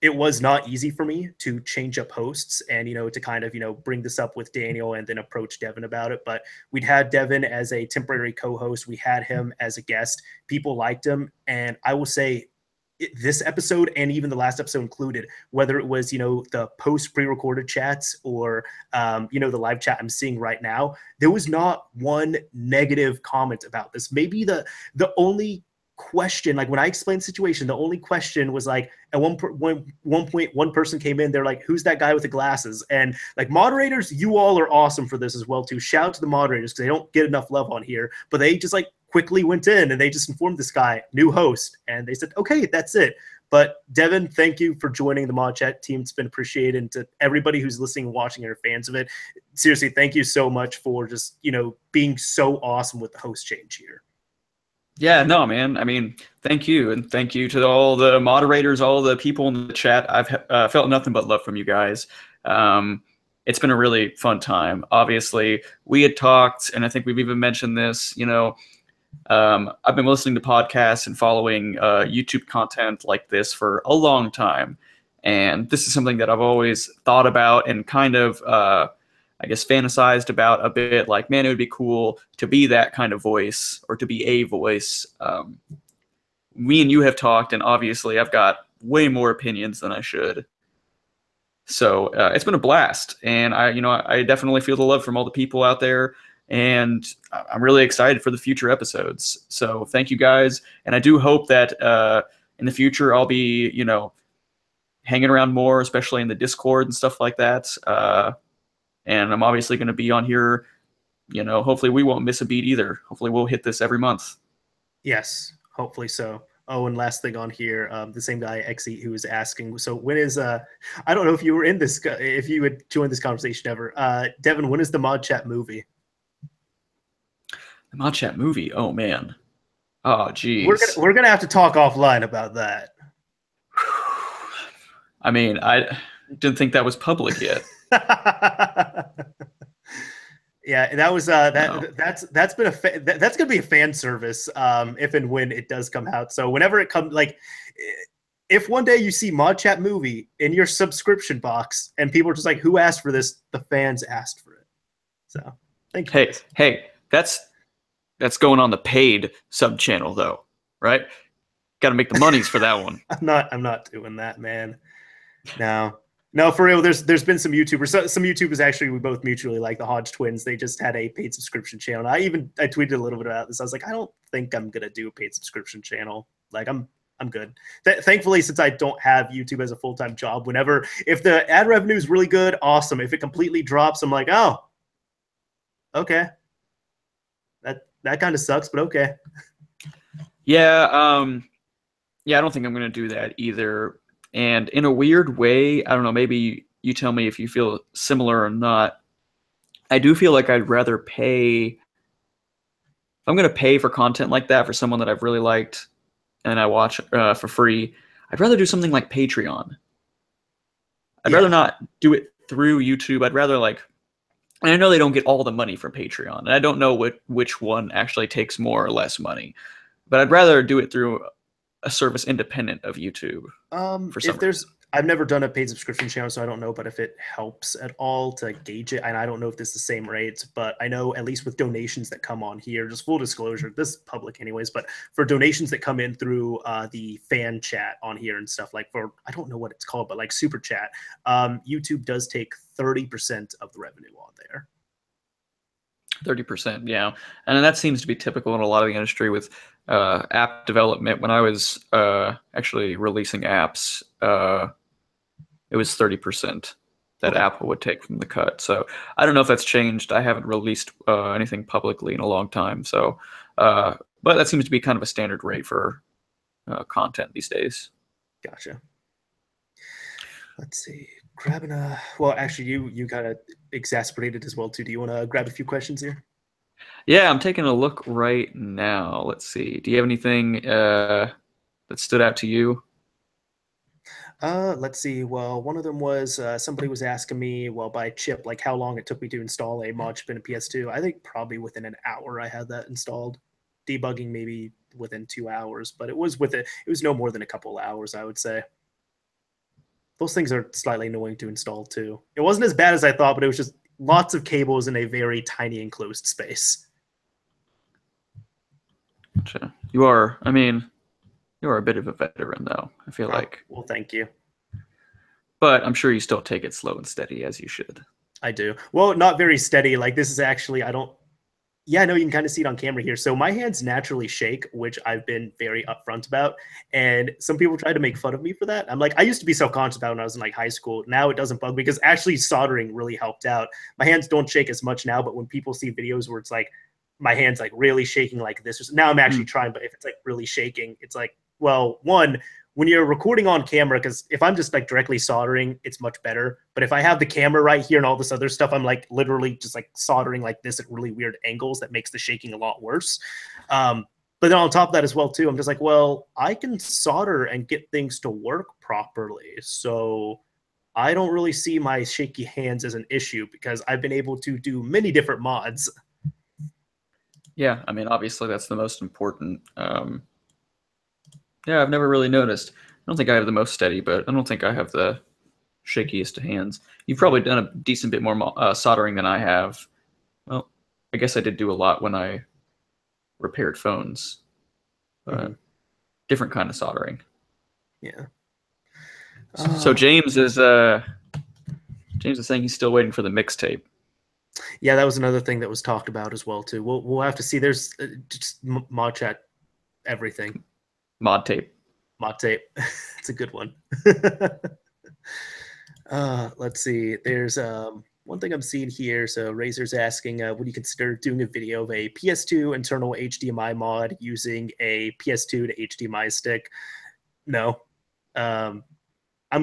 S1: It was not easy for me to change up hosts and, to kind of, bring this up with Daniel and then approach Devin about it. But we'd had Devin as a temporary co-host. We had him as a guest. People liked him. And I will say this episode and even the last episode included, whether it was, the post pre-recorded chats or, the live chat I'm seeing right now, there was not one negative comment about this. Maybe the only question, like when I explained the situation, the only question was like at one point, one person came in, they're like, who's that guy with the glasses? And like, moderators, you all are awesome for this as well too. Shout out to the moderators because they don't get enough love on here, but they just like quickly went in and they just informed this guy, new host, and they said, okay, that's it. But Devin, thank you for joining the ModChat team. It's been appreciated. And to everybody who's listening and watching and are fans of it, seriously, thank you so much for just, being so awesome with the host change here.
S2: Yeah, no, man. I mean, thank you. And thank you to all the moderators, all the people in the chat. I've felt nothing but love from you guys. It's been a really fun time. Obviously, we had talked, and I think we've even mentioned this, I've been listening to podcasts and following YouTube content like this for a long time. And this is something that I've always thought about and kind of I guess fantasized about a bit, like, man, it would be cool to be that kind of voice or to be a voice. Me and you have talked, and obviously I've got way more opinions than I should. So it's been a blast, and I definitely feel the love from all the people out there, and I'm really excited for the future episodes. So thank you guys, and I do hope that in the future I'll be, hanging around more, especially in the Discord and stuff like that. And I'm obviously going to be on here, hopefully we won't miss a beat either. Hopefully we'll hit this every month.
S1: Yes, hopefully so. Oh, and last thing on here, the same guy, Xe, who was asking, so when is, I don't know if you were in this, if you would join this conversation ever. Devin, when is the ModChat movie?
S2: The ModChat movie? Oh, man. Oh, geez.
S1: We're gonna have to talk offline about that.
S2: I mean, I didn't think that was public yet.
S1: Yeah, that was
S2: No.
S1: that's been that's gonna be a fan service if and when it does come out. So whenever it comes, like, if one day you see ModChat movie in your subscription box and people are just like, who asked for this? The fans asked for it. So thank you.
S2: Hey, that's going on the paid sub channel though, right? Got to make the monies for that one.
S1: I'm not doing that, man. No, for real. There's been some YouTubers. Some YouTubers actually we both mutually like, the Hodge twins. They just had a paid subscription channel. I tweeted a little bit about this. I was like, I don't think I'm gonna do a paid subscription channel. Like, I'm good. Thankfully, since I don't have YouTube as a full-time job, if the ad revenue is really good, awesome. If it completely drops, I'm like, oh, okay. That kind of sucks, but okay.
S2: Yeah, I don't think I'm gonna do that either. And in a weird way, I don't know, maybe you tell me if you feel similar or not. I do feel like I'd rather pay, if I'm going to pay for content like that for someone that I've really liked and I watch for free, I'd rather do something like Patreon. I'd rather not do it through YouTube. I'd rather and I know they don't get all the money from Patreon, and I don't know which one actually takes more or less money, but I'd rather do it through a service independent of YouTube.
S1: I've never done a paid subscription channel, so I don't know, but if it helps at all to gauge it, and I don't know if this is the same rates, but I know at least with donations that come on here, just full disclosure, this is public anyways, but for donations that come in through the fan chat on here and stuff, like for, I don't know what it's called, but like super chat, YouTube does take 30% of the revenue on there.
S2: 30%, yeah. And that seems to be typical in a lot of the industry with app development. When I was actually releasing apps, it was 30% that Apple would take from the cut. So I don't know if that's changed. I haven't released anything publicly in a long time. So, but that seems to be kind of a standard rate for content these days.
S1: Gotcha. Let's see. Grabbing well, actually, you kind of exasperated as well too. Do you want to grab a few questions here?
S2: Yeah, I'm taking a look right now. Let's see. Do you have anything that stood out to you?
S1: Let's see. Well, one of them was somebody was asking me, well, by chip, like how long it took me to install a mod chip in a PS2. I think probably within an hour I had that installed. Debugging maybe within 2 hours, but it was no more than a couple hours, I would say. Those things are slightly annoying to install too. It wasn't as bad as I thought, but it was just lots of cables in a very tiny enclosed space.
S2: Gotcha. You are, I mean, You are a bit of a veteran, though, I feel like.
S1: Well, thank you.
S2: But I'm sure you still take it slow and steady, as you should.
S1: I do. Well, not very steady. Like, this is actually, yeah, no, you can kind of see it on camera here. So my hands naturally shake, which I've been very upfront about. And some people try to make fun of me for that. I'm like, I used to be self-conscious about it when I was in like high school. Now it doesn't bug me because actually soldering really helped out. My hands don't shake as much now, but when people see videos where it's like my hands like really shaking like this, now I'm actually trying, but if it's like really shaking, it's like, well, one, when you're recording on camera, because if I'm just like directly soldering, it's much better. But if I have the camera right here and all this other stuff, I'm like literally just like soldering like this at really weird angles that makes the shaking a lot worse. But then on top of that as well, too, I'm just like, well, I can solder and get things to work properly. So I don't really see my shaky hands as an issue because I've been able to do many different mods.
S2: Yeah, I mean, obviously that's the most important. Yeah, I've never really noticed. I don't think I have the most steady, but I don't think I have the shakiest of hands. You've probably done a decent bit more soldering than I have. Well, I guess I did do a lot when I repaired phones, but different kind of soldering.
S1: Yeah.
S2: So James is saying he's still waiting for the mixtape.
S1: Yeah, that was another thing that was talked about as well too. We'll have to see. There's just ModChat everything.
S2: Mod tape.
S1: It's a good one. Let's see. There's one thing I'm seeing here. So Razor's asking, would you consider doing a video of a PS2 internal HDMI mod using a PS2 to HDMI stick? No. I'm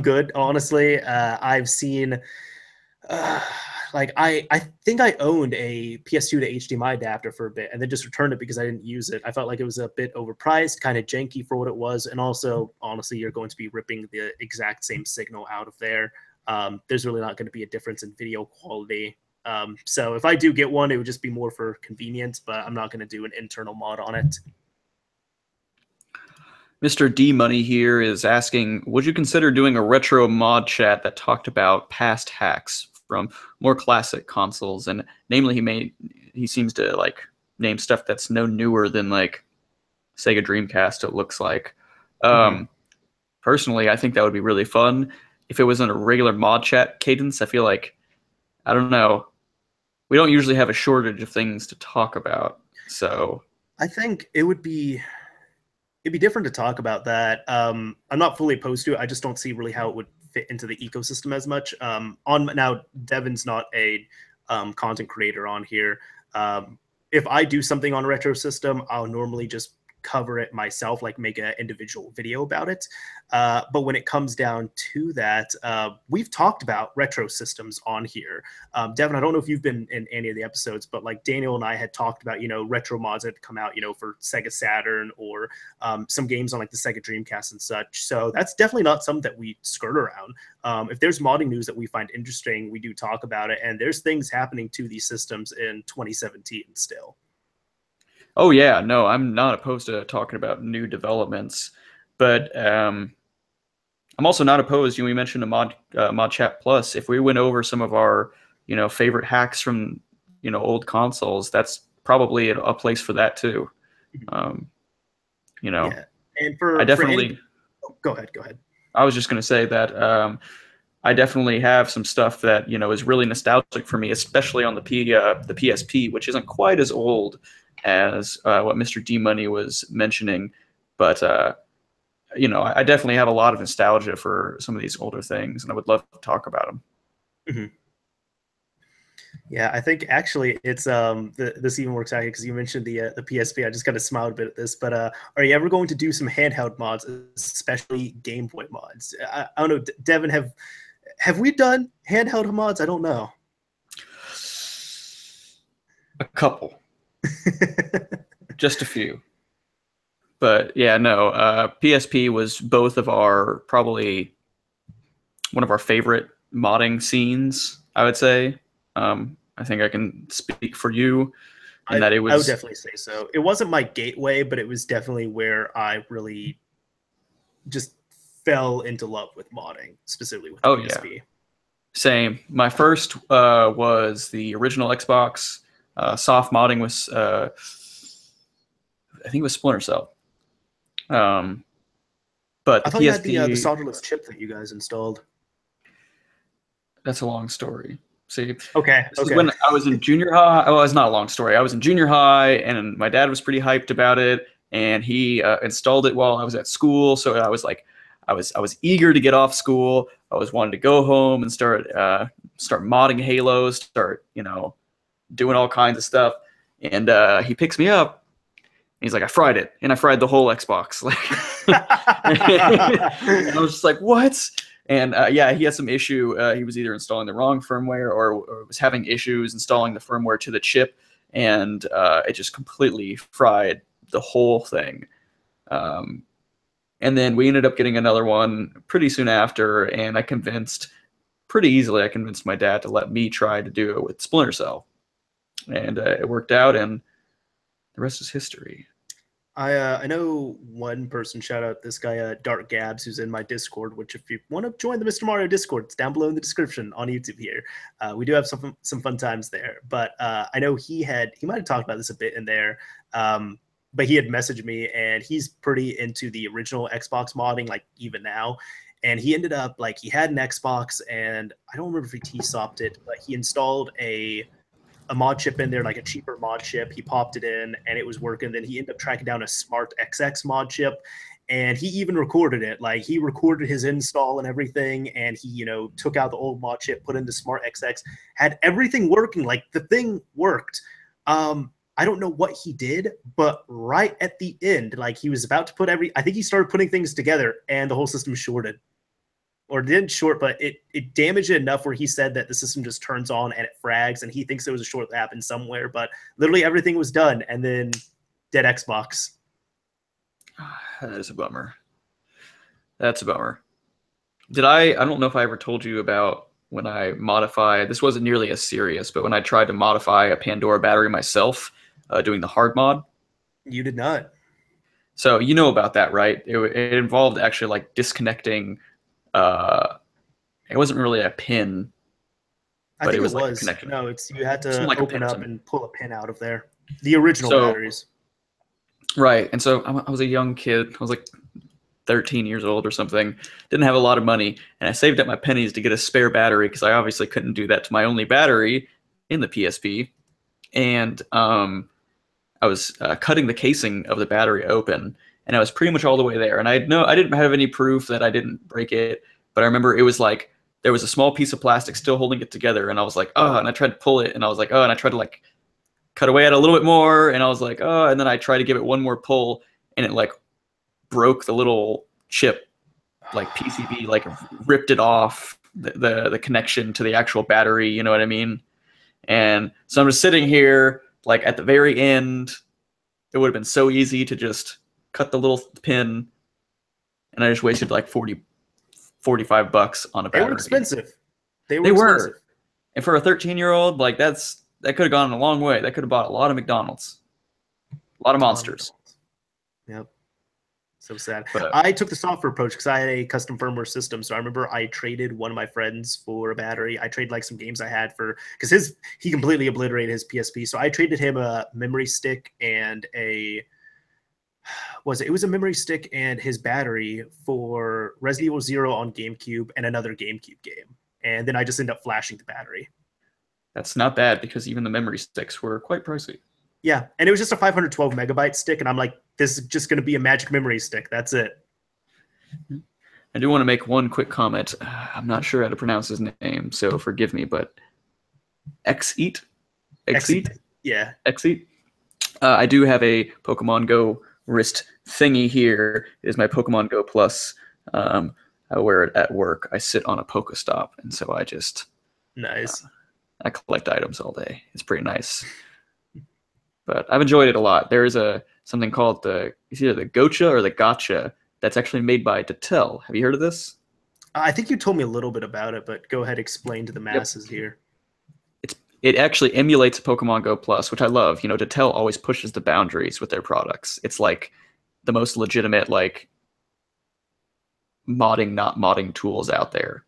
S1: good, honestly. I've seen like I think I owned a PS2 to HDMI adapter for a bit and then just returned it because I didn't use it. I felt like it was a bit overpriced, kind of janky for what it was, and also honestly, you're going to be ripping the exact same signal out of there. There's really not going to be a difference in video quality. So if I do get one, it would just be more for convenience, but I'm not going to do an internal mod on it.
S2: Mr. D Money here is asking, would you consider doing a retro mod chat that talked about past hacks from more classic consoles? And namely, he seems to like name stuff that's no newer than like Sega Dreamcast, it looks like. Personally, I think that would be really fun. If it was in a regular mod chat cadence, I feel like, I don't know, we don't usually have a shortage of things to talk about. So
S1: I think it'd be different to talk about that. I'm not fully opposed to it. I just don't see really how it would fit into the ecosystem as much. Now, Devin's not a content creator on here. If I do something on a retro system, I'll normally just cover it myself, like make an individual video about it. But when it comes down to that, we've talked about retro systems on here. Devin, I don't know if you've been in any of the episodes, but like Daniel and I had talked about, retro mods that come out, for Sega Saturn or some games on like the Sega Dreamcast and such. So that's definitely not something that we skirt around. If there's modding news that we find interesting, we do talk about it. And there's things happening to these systems in 2017 still.
S2: Oh yeah, no, I'm not opposed to talking about new developments, but I'm also not opposed. We mentioned a mod chat plus. If we went over some of our favorite hacks from old consoles, that's probably a place for that too.
S1: Yeah. And go ahead.
S2: I was just going to say that I definitely have some stuff that is really nostalgic for me, especially on the PSP, which isn't quite as old as what Mr. D Money was mentioning, but I definitely have a lot of nostalgia for some of these older things, and I would love to talk about them.
S1: Yeah, I think actually it's this even works out here because you mentioned the PSP. I just kind of smiled a bit at this, but are you ever going to do some handheld mods, especially Game Boy mods? I don't know, Devin, have we done handheld mods? I don't know.
S2: A couple. Just a few. But yeah, no, PSP was probably one of our favorite modding scenes, I would say. I think I can speak for you.
S1: I would definitely say so. It wasn't my gateway, but it was definitely where I really just fell into love with modding, specifically with the PSP.
S2: Yeah. Same. My first was the original Xbox. Soft modding was, I think it was Splinter Cell. But
S1: I
S2: the
S1: thought you had the
S2: PSP,
S1: solderless chip that you guys installed.
S2: that's a long story. See,
S1: Okay.
S2: this is when I was in junior high. Oh, it's not a long story. I was in junior high, and my dad was pretty hyped about it, and he installed it while I was at school. So I was like, I was eager to get off school. I was wanting to go home and start modding Halos, start doing all kinds of stuff. And he picks me up. And he's like, I fried it, and I fried the whole Xbox. Like, and I was just like, what? And yeah, he had some issue. He was either installing the wrong firmware or was having issues installing the firmware to the chip, and it just completely fried the whole thing. And then we ended up getting another one pretty soon after, and pretty easily, I convinced my dad to let me try to do it with Splinter Cell. And it worked out, and the rest is history.
S1: I know one person, shout out this guy, Dark Gabs, who's in my Discord, which if you want to join the Mr. Mario Discord, it's down below in the description on YouTube here. We do have some fun times there. But I know he might have talked about this a bit in there, but he had messaged me, and he's pretty into the original Xbox modding, like even now. And he ended up, like, he had an Xbox, and I don't remember if he T-sopped it, but he installed a mod chip in there, like a cheaper mod chip. He popped it in, and it was working. Then he ended up tracking down a Smart XX mod chip, and he even recorded it. Like, he recorded his install and everything, and he, took out the old mod chip, put in the Smart XX, had everything working. Like, the thing worked. I don't know what he did, but right at the end, like, he was about to put I think he started putting things together, and the whole system shorted. Or it didn't short, but it damaged it enough where he said that the system just turns on and it frags, and he thinks there was a short that happened somewhere, but literally everything was done, and then dead Xbox.
S2: That is a bummer. That's a bummer. I don't know if I ever told you about when I modified, this wasn't nearly as serious, but when I tried to modify a Pandora battery myself, doing the hard mod.
S1: You did not.
S2: So you know about that, right? It involved actually like disconnecting. It wasn't really a pin, but it was like a connection.
S1: No, you had to like open up and pull a pin out of there. The original batteries.
S2: Right, and so I was a young kid. I was like 13 years old or something. Didn't have a lot of money, and I saved up my pennies to get a spare battery because I obviously couldn't do that to my only battery in the PSP. And I was cutting the casing of the battery open, and I was pretty much all the way there. And I didn't have any proof that I didn't break it, but I remember it was like there was a small piece of plastic still holding it together, and I was like, oh, and I tried to pull it, and I was like, oh, and I tried to like cut away at it a little bit more, and I was like, oh, and then I tried to give it one more pull, and it like broke the little chip, like PCB, like ripped it off the connection to the actual battery, you know what I mean? And so I'm just sitting here, like at the very end, it would have been so easy to just cut the little pin, and I just wasted like $45 on a battery.
S1: They were expensive.
S2: They were. And for a 13-year-old, like that could have gone a long way. That could have bought a lot of McDonald's. A lot of Monsters.
S1: Yep. So sad.
S2: But
S1: I took the software approach because I had a custom firmware system. So I remember I traded one of my friends for a battery. I traded like some games I had because he completely obliterated his PSP. So I traded him a memory stick and it was a memory stick and his battery for Resident Evil 0 on GameCube and another GameCube game. And then I just ended up flashing the battery.
S2: That's not bad because even the memory sticks were quite pricey.
S1: Yeah, and it was just a 512 megabyte stick, and I'm like, this is just going to be a magic memory stick. That's it.
S2: I do want to make one quick comment. I'm not sure how to pronounce his name, so forgive me, but Xeat?
S1: Yeah.
S2: Xeat? I do have a Pokemon Go wrist thingy here. It is my Pokemon Go Plus. I wear it at work. I sit on a Pokestop, and so I just...
S1: Nice.
S2: I collect items all day. It's pretty nice. But I've enjoyed it a lot. There is something called it's either the Gotcha or the Gotcha that's actually made by Detel. Have you heard of this?
S1: I think you told me a little bit about it, but go ahead, explain to the masses here.
S2: It actually emulates Pokemon Go Plus, which I love. You know, Detel always pushes the boundaries with their products. It's like the most legitimate like modding, not modding tools out there.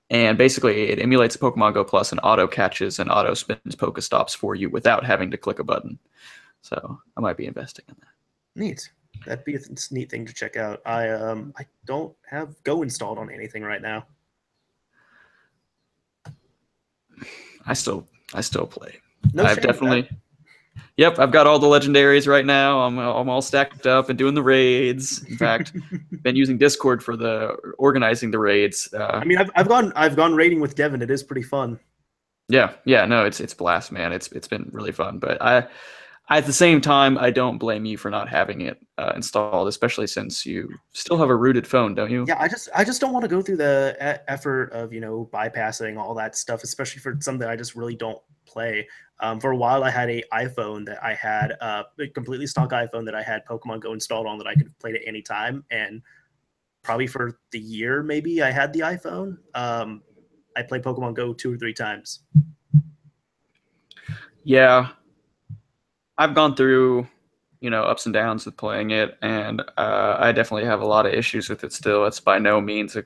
S2: And basically, it emulates Pokemon Go Plus and auto catches and auto spins Pokestops for you without having to click a button. So I might be investing in that.
S1: Neat. That'd be a neat thing to check out. I don't have Go installed on anything right now.
S2: I still play.
S1: No
S2: I've
S1: shame in that.
S2: definitely. Yep, I've got all the legendaries right now. I'm all stacked up and doing the raids. In fact, been using Discord for the organizing the raids.
S1: I mean, I've gone raiding with Devin. It is pretty fun.
S2: Yeah, no, it's blast, man. It's been really fun, but I at the same time I don't blame you for not having it installed, especially since you still have a rooted phone, don't you?
S1: Yeah, I just don't want to go through the effort of bypassing all that stuff, especially for something I just really don't play. For a while, I had a iPhone that I had a completely stock iPhone that I had Pokemon Go installed on that I could have played at any time, and probably for the year maybe I had the iPhone. I played Pokemon Go 2 or 3 times.
S2: Yeah, I've gone through, ups and downs with playing it, and I definitely have a lot of issues with it still. It's by no means a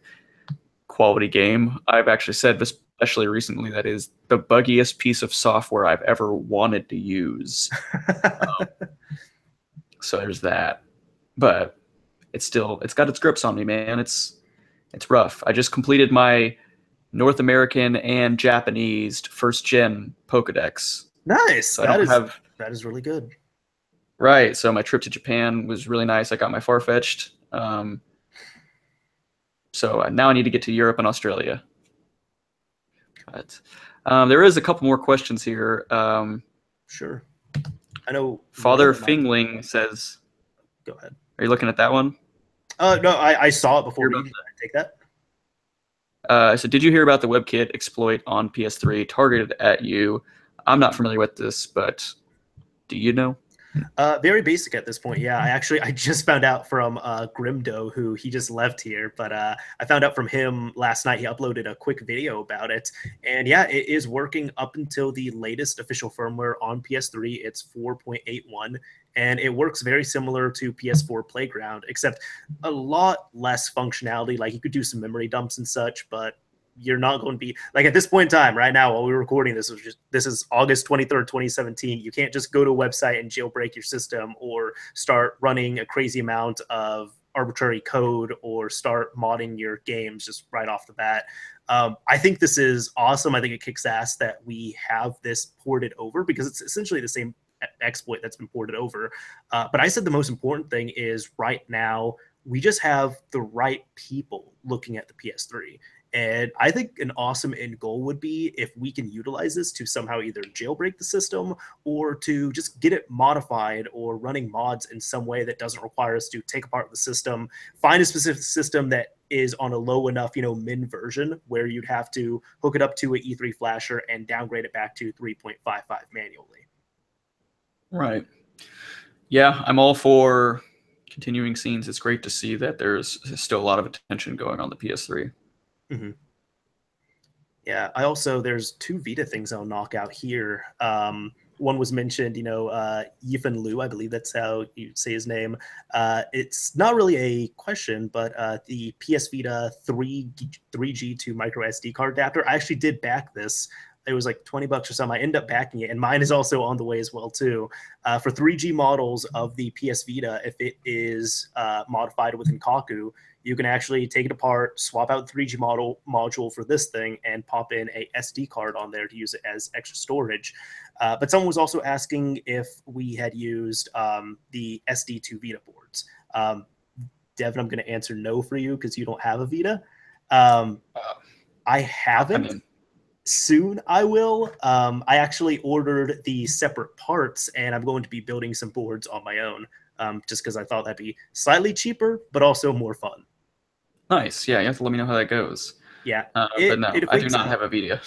S2: quality game. I've actually said, especially recently, that is the buggiest piece of software I've ever wanted to use. So there's that. But it's got its grips on me, man. It's rough. I just completed my North American and Japanese first gen Pokedex.
S1: Nice.
S2: So I don't have.
S1: That is really good.
S2: Right. So my trip to Japan was really nice. I got my Farfetch'd. So now I need to get to Europe and Australia. But there is a couple more questions here.
S1: Sure. I know.
S2: Father Fingling says,
S1: go ahead.
S2: Are you looking at that one?
S1: No, I saw it before. Did I take that?
S2: So did you hear about the WebKit exploit on PS3 targeted at you? I'm not familiar with this, but do you know?
S1: Very basic at this point. Yeah, I just found out from Grimdo, who he just left here, but I found out from him last night. He uploaded a quick video about it, and yeah, it is working up until the latest official firmware on PS3. It's 4.81, and it works very similar to PS4 Playground, except a lot less functionality. Like you could do some memory dumps and such, but you're not going to be like at this point in time right now while we're recording this is August 23rd 2017. You can't just go to a website and jailbreak your system or start running a crazy amount of arbitrary code or start modding your games just right off the bat. I think this is awesome. I think it kicks ass that we have this ported over because it's essentially the same exploit that's been ported over. But I said the most important thing is right now we just have the right people looking at the PS3. And I think an awesome end goal would be if we can utilize this to somehow either jailbreak the system or to just get it modified or running mods in some way that doesn't require us to take apart the system, find a specific system that is on a low enough, min version where you'd have to hook it up to an E3 flasher and downgrade it back to 3.55 manually.
S2: Right. Yeah, I'm all for continuing scenes. It's great to see that there's still a lot of attention going on the PS3.
S1: Mm-hmm. Yeah, there's 2 Vita things I'll knock out here. One was mentioned, Yifan Liu, I believe that's how you say his name. It's not really a question, but the PS Vita 3G to micro SD card adapter, I actually did back this. It was like $20 or something. I ended up backing it, and mine is also on the way as well too. For 3G models of the PS Vita, if it is modified within Kaku, you can actually take it apart, swap out the 3G module for this thing, and pop in a SD card on there to use it as extra storage. But someone was also asking if we had used the SD2 Vita boards. Devin, I'm going to answer no for you because you don't have a Vita. I haven't. Soon I will. I actually ordered the separate parts, and I'm going to be building some boards on my own, just because I thought that'd be slightly cheaper, but also more fun.
S2: Nice. Yeah, you have to let me know how that goes.
S1: Yeah.
S2: But no, I do not have a Vita.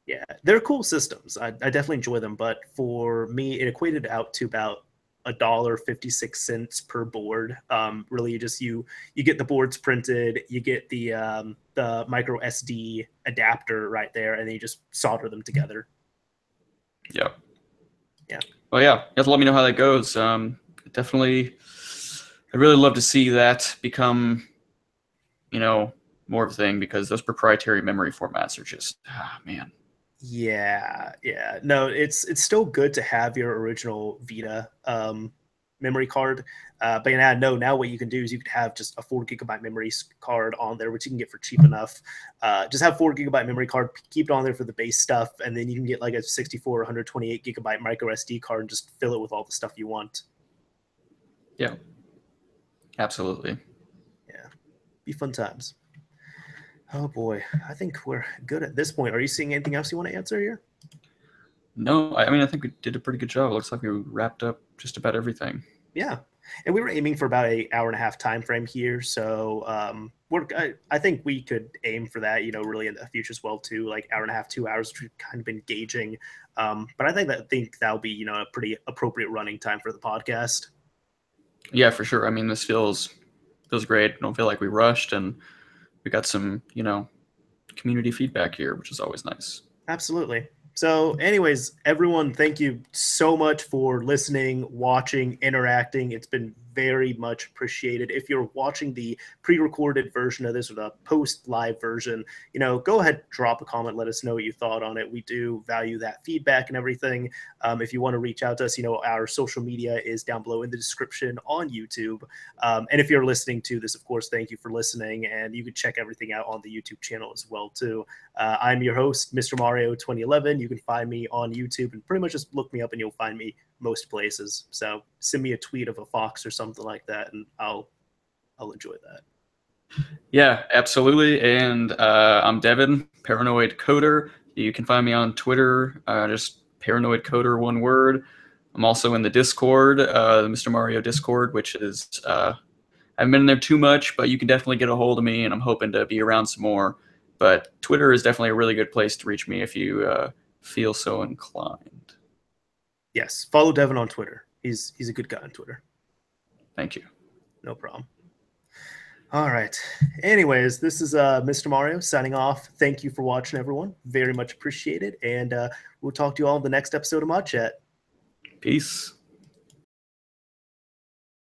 S1: Yeah, they're cool systems. I definitely enjoy them, but for me, it equated out to about $1.56 per board. Really, you get the boards printed, you get the micro SD adapter right there, and then you just solder them together.
S2: Yeah.
S1: Yeah.
S2: Well, yeah, you have to let me know how that goes. Definitely, I'd really love to see that become, more of a thing because those proprietary memory formats are just, man.
S1: Yeah. No, it's still good to have your original Vita memory card. But now what you can do is you could have just a 4 GB memory card on there, which you can get for cheap enough. Just have 4 GB memory card, keep it on there for the base stuff, and then you can get like a 64 or 128 GB micro SD card and just fill it with all the stuff you want.
S2: Yeah, absolutely.
S1: Yeah, be fun times. Oh boy, I think we're good at this point. Are you seeing anything else you want to answer here?
S2: No, I mean, I think we did a pretty good job. It looks like we wrapped up just about everything.
S1: Yeah, and we were aiming for about an hour-and-a-half time frame here, so I think we could aim for that, really in the future as well too, like hour-and-a-half, 2 hours, which we've kind of been gauging. But I think that'll be a pretty appropriate running time for the podcast.
S2: Yeah, for sure. I mean, this feels great. I don't feel like we rushed, and we got some community feedback here, which is always nice.
S1: Absolutely. So anyways, everyone, thank you so much for listening, watching, interacting. It's been very much appreciated. If you're watching the pre-recorded version of this or the post-live version, go ahead, drop a comment, let us know what you thought on it. We do value that feedback and everything. If you want to reach out to us, our social media is down below in the description on YouTube. And if you're listening to this, of course, thank you for listening. And you can check everything out on the YouTube channel as well, too. I'm your host, Mr. Mario 2011. You can find me on YouTube and pretty much just look me up and you'll find me most places. So send me a tweet of a fox or something like that, and I'll enjoy that.
S2: Yeah, absolutely. And I'm Devin, Paranoid Coder. You can find me on Twitter, just Paranoid Coder, one word. I'm also in the Discord, the Mr. Mario Discord, which is I haven't been in there too much, but you can definitely get a hold of me, and I'm hoping to be around some more. But Twitter is definitely a really good place to reach me if you feel so inclined.
S1: Yes, follow Devin on Twitter. He's a good guy on Twitter.
S2: Thank you.
S1: No problem. All right. Anyways, this is Mr. Mario signing off. Thank you for watching, everyone. Very much appreciated. And we'll talk to you all in the next episode of ModChat.
S2: Peace.